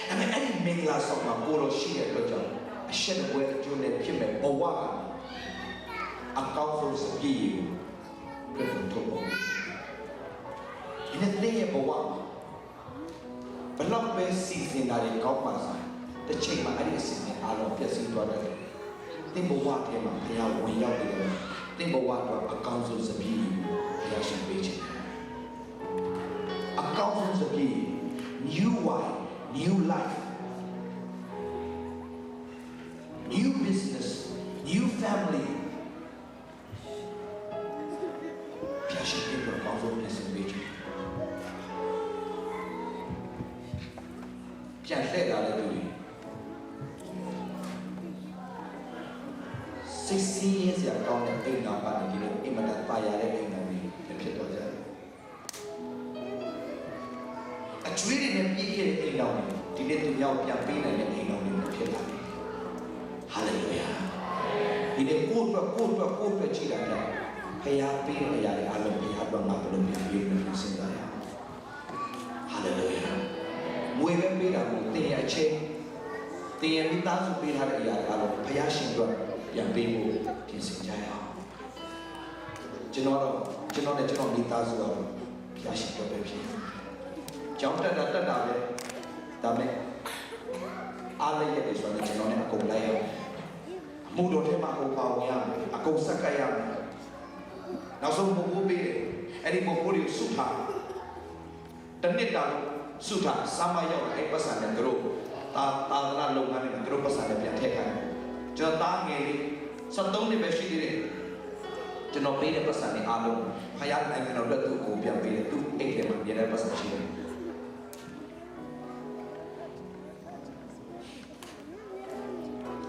အဲ့ဒီမင်္ဂလာဆောင်မှာကိုလိုရှိတဲ့အတွက်ကြောင့်အရှက်ဝဲကျိုးနဲ့ဖြစ်မဲ့ဘဝကအကောင့်ဆုံးစပြည့်ကိုပြန်ထုတ်ဖို့ဒီနေ့ရဲ့ဘဝဘလောက်ပဲစီစဉ်တာတွေကောင်းပါစားတစ်ချိန်မှာအဲ့ဒီအစီအစဉ်အားလုံးပြည့်စုံသွားတယ်တင်ဘဝထဲမှာဘုရားဝင်ရောက်တယ်တင်ဘဝတော့အကောင့်ဆုံးစပြည့်ကိုဘုရားရှင်ပေးခြင်းအကောင့်ဆုံးစပြည့် new wine new life new business new family Piace che lo covo nel servizio. Piace dalle due. Se si riesce a cogliere una parte di lui, ma da pagare in noi, perché tu sai. A giudicare nel piede in noi, ti vedo gli occhi appena in noi, perché tu sai. Alleluia. Di ne curva girare. ဖျားပေးနေရတဲ့အလုံးဖျားတော့ငါဘလို့ပြည့်နေစဉ်းစားရအောင်ဟာလေလုယာမွေပဲပေးတာကိုတင်ရအချင်းတင်ရမိသားစုပေးထားတဲ့အရာတွေအလုံးဖျားရှင်တို့ပြန်ပေးဖို့ပြင်ဆင်ကြရအောင်ကျွန်တော်နဲ့ကျွန်တော်မိသားစုကတော့ဖျားရှင်တို့ပဲဖြစ်ကြောင်းတက်တာပဲဒါမဲ့အားလည်းရဲ့ဆိုတော့ကျွန်တော်နဲ့အကုန်လိုက်ရအောင်အမှုတော်ထဲမှာအကုန်ပါဝင်ရမယ်အကုန်ဆက်ကပ်ရမယ်နောက်ဆုံးဘုံဘိုးပေးတယ်အဲ့ဒီဘုံဘိုးတွေကိုစုထားတနစ်တာစုထားစမ်းမရောက်လာအဲ့ပတ်စံနဲ့တို့သာသနာလုပ်ငန်းတွေတို့ပတ်စံနဲ့ပြန်ထည့်ခိုင်းကျွန်တော်သားငယ်လေး73နှစ်ပဲရှိသေးတယ်ကျွန်တော်ပေးတဲ့ပတ်စံတွေအားလုံးဖယားနိုင်ငံတော်အတွက်သူ့ကိုပြန်ပေးတယ်သူ့အိတ်ထဲမှာပြန်တဲ့ပတ်စံရှိတယ်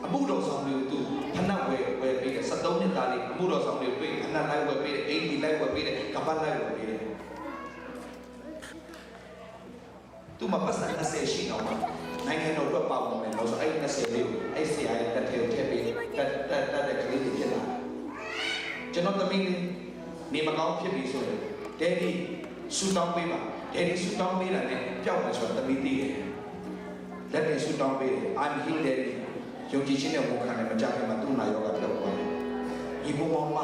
အမှုတော်ဆောင်တွေကိုသူဖဏဝယ်ပေးတယ်73နှစ်သားလေးအမှုတော်ဆောင်တွေတွေ့ဖဏလိုက်ဝယ်ပေးတယ်အိမ်ဒီလိုက်ဝယ်ပေးတယ်ကပတ်လိုက်ဝယ်ပေးတယ်သူမပတ်စံ20ရှိတော့မှာနိုင်ငံတော်အတွက်ပါဝင်မယ်လို့ဆိုအဲ့20လေးကိုအဲ့ဆရာရဲ့တက်ထဲကိုထည့်ပေးတက်တဲ့ကလေးတွေဖြစ်လာကျွန်တော်သမီးလေးနေမကောင်းဖြစ်ပြီဆိုရင်ဒဲဒီဆူတောင်းပေးပါဒဲဒီဆူတောင်းပေးတာနဲ့ပျောက်မယ်ဆိုတော့သမီးသိတယ်လက်နဲ့ဆူတောင်းပေးတယ် I'm healed daddy ယုံကြည်ခြင်းနဲ့ဝန်ခံတယ်မကြခင်မှာသူ့နာယောဂပြောက်သွားတယ်ဒီဘုံမောင်မ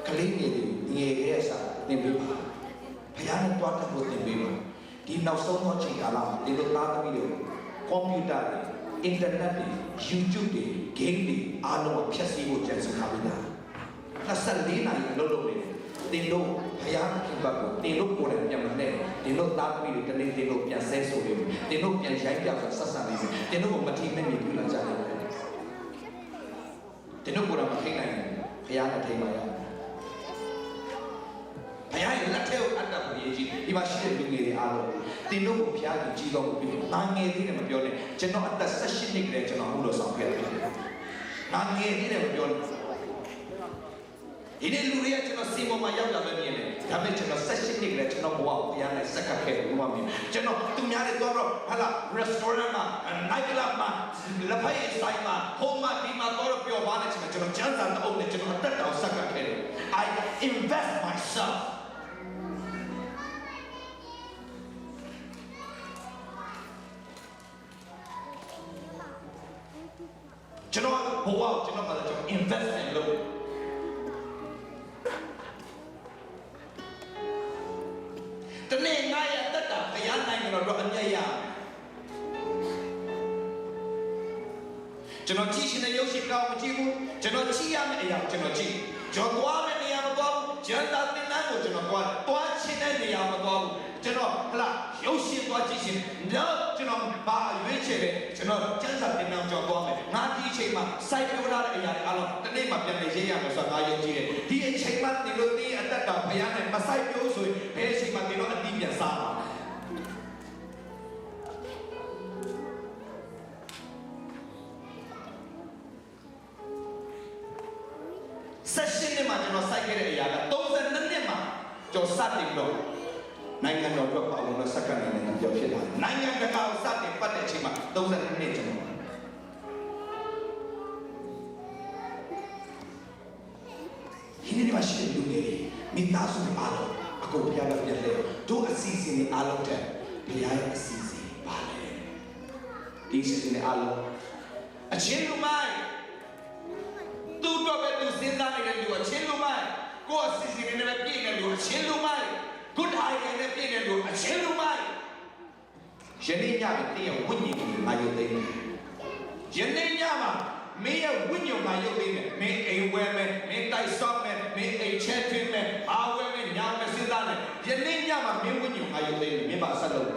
ကလေးငယ်တွေငယ်ရဲ့အစားသင်ပေးပါဘုရားနဲ့တွားတတ်ဖို့သင်ပေးပါဒီနောက်ဆုံးသောချိန်ကာလမှာဒီလိုသားသမီးတွေကွန်ပျူတာတွေအင်တာနက်တွေ YouTube တွေ game တွေအားလုံးဖြတ်စည်းဖို့ကြံစည်ထားပြီးသား24နာရီအလုပ်လုပ်နေတယ်တင်လို့ဘုရားခင်ဘတ်ကိုတင်လို့ကိုယ်တိုင်ပြန်မနဲ့တင်လို့သားသမီးတွေတနေ့တင်လို့ပြန်ဆဲဆိုနေတယ်တင်လို့ပြန်ရိုင်းပြဆိုဆက်ဆံနေတယ်တင်လို့မထီမဲ့မြည်ပြလာကြတယ်တင်တို့ကိုယ်တော်မထိနိုင်ဘူးဘုရားနဲ့ထိမှရဘုရားရဲ့လက်ထဲကိုအပ်တာကိုရည်ကြည်ဒီမှာရှိတဲ့လူငယ်တွေအားလုံးတင်တို့ကိုဘုရားကြီးကြီးတော်မူပြီးတာငယ်သေးတယ်မပြောနဲ့ကျွန်တော်အသက်18နှစ်ကလေးကျွန်တော်မှုလို့ဆောင်ခဲ့တယ်နာငယ်သေးတယ်မပြောနဲ့ဒီနေ့လူတွေကကျွန်တော်စီမံမှာရောက်လာလို့မြင်တယ်ဒါပေမဲ့ကျွန်တော်18နှစ်ကလေးကျွန်တော်ဘဝကိုဘုရားနဲ့ဆက်ကပ်ခဲ့ဘူးမှမြင်ကျွန်တော်သူများတွေတော့ဟာလာ restaurant မှာ night club မှာလက်ဖက်ရည်ဆိုင်မှာ home မှာဒီမှာတော့ပြောပါနဲ့ကျွန်တော်ကျန်းစာတော့နဲ့ကျွန်တော်အသက်တောင်ဆက်ကပ်ခဲ့တယ် I invest myself ကျွန်တော်ဘဝကိုကျွန်တော်ကလည်း investment လုပ်တနေ့ငါရတက်တာဘုရားနိုင်ငံတော်အမြတ်ရကျွန်တော်ကြည့်ရှင်တဲ့ရုပ်ရှင်ကောင်းမကြည့်ဘူးကျွန်တော်ကြည့်ရမယ့်အရာကျွန်တော်ကြည့်ကျွန်တော်သွားမယ့်နေရာမသွားဘူးကျန်တာတင်တန်းကိုကျွန်တော်သွားချင်တဲ့နေရာမသွားဘူး ကျွန်တော်ဟလာရုပ်ရှင်သွားကြည့်ရှင်တော့ကျွန်တော်ဘာရွေးချယ်လဲကျွန်တော်ကျန်းစာတင်အောင်ကြော်သွားမယ်ငါဒီအချိန်မှာစိုက်ပျိုးထားတဲ့အရာတွေအားလုံးတစ်နေ့မှပြန်လည်ရေးရမယ်ဆိုတာငါယုံကြည်တယ်ဒီအချိန်မှာဒီလိုတင်းအသက်တာဘုရားနဲ့မစိုက်ပျိုးဆိုရင်ဘယ်အချိန်မှာဒီလိုအတိပြန်စားမှာဆက်ရှင်နဲ့မှကျွန်တော်စိုက်ခဲ့တဲ့အရာက32နှစ်မှာကျွန်တော်စတင်ပြီးတော့နိုင်ငံတော်အတွက်ပါဝင်လို့စက္ကန့်နဲ့ပြောဖြစ်လာနိုင်ငံတကာကိုစတင်ပတ်တဲ့အချိန်မှာ32နှစ်ကျွန်တော်ဒီနေ့မှာရှိတဲ့လူတွေမိသားစုအားလုံးအကုန်ဘုရားကပြန်လဲတို့အစီအစဉ်တွေအားလုံးတဲ့ဘုရားရဲ့အစီအစဉ်ပါလေဒီအစီအစဉ်တွေအားလုံးအချင်းလူမိုင်းသူတို့ပဲသူစဉ်းစားနေတဲ့လူအချင်းလူမိုင်းကိုယ်အစီအစဉ်တွေနဲ့ပြည့်နေတဲ့လူအချင်းလူမိုင်း good idea နဲ့ပြည့်တဲ့လူအချင်းလူမိုင်းယနေ့ညမှာတင်းရဲ့ဝိညာဉ်ကိုငါယုတ်သိမ်းတယ်ယနေ့ညမှာမင်းရဲ့ဝိညာဉ်ငါယုတ်သိမ်းတယ်မင်းအိမ်ဝဲမယ်မင်းတိုက်ဆော့မယ်မင်းအိမ်ချက်ထွင်းမယ်အားဝဲမယ်ညောင်မယ်စဉ်းစားတယ်ယနေ့ညမှာမင်းဝိညာဉ်ငါယုတ်သိမ်းတယ်မင်းပါဆက်လို့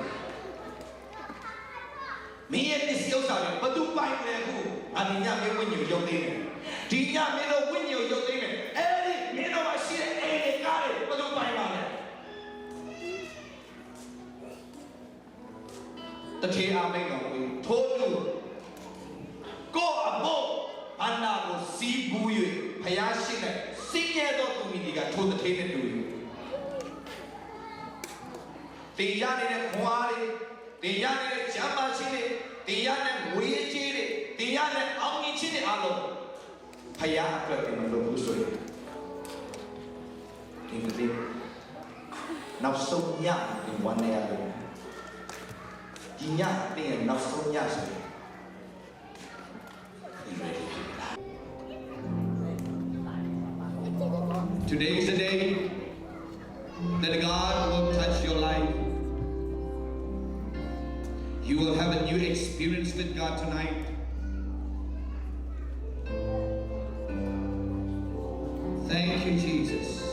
မင်းရဲ့ပစ္စည်းဥစ္စာတွေဘသူပိုင်လဲခုအဒီညမင်းဝိညာဉ်ယုတ်သိမ်းတယ်ဒီညမင်းတို့ဝိညာဉ်ယုတ်သိမ်းတယ်အဲ့ဒီမင်းတို့မှာရှိတဲ့အိမ်တွေကားတွေဘသူပိုင်ပါလဲတထေအာမိန်တော်ကိုထိုးလို့ကိုအဖို့အနာကိုစီးပူး၍ဖျားရှိတဲ့စီးရဲသောသူမိဒီကထိုးတထေနဲ့တူတယ်တင်ရနေတဲ့ခွန်အားတွေတင်ရနေတဲ့ဂျမ်းမာချင်းတွေတင်ရတဲ့ငွေကြီးတွေတင်ရတဲ့အောင်မြင်ခြင်းတွေအားလုံးဖျားအတွက်တင်မလို့ဘူးဆိုရင်ဒီမလေးနောက်ဆုံးညဒီဝန်နေရတယ်ဒီညတင်ရဲ့နောက်ဆုံးညဆိုရင်Today is the day that God will touch your life. You will have a new experience with God tonight. Thank you, Jesus.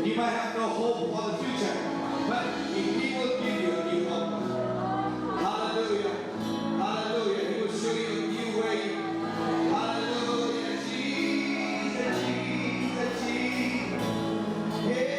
You might have no hope for the future, but He will give you a new hope. Hallelujah. Hallelujah. He will show you a new way. Hallelujah. Jesus, Jesus, Jesus. Hey.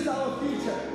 our future.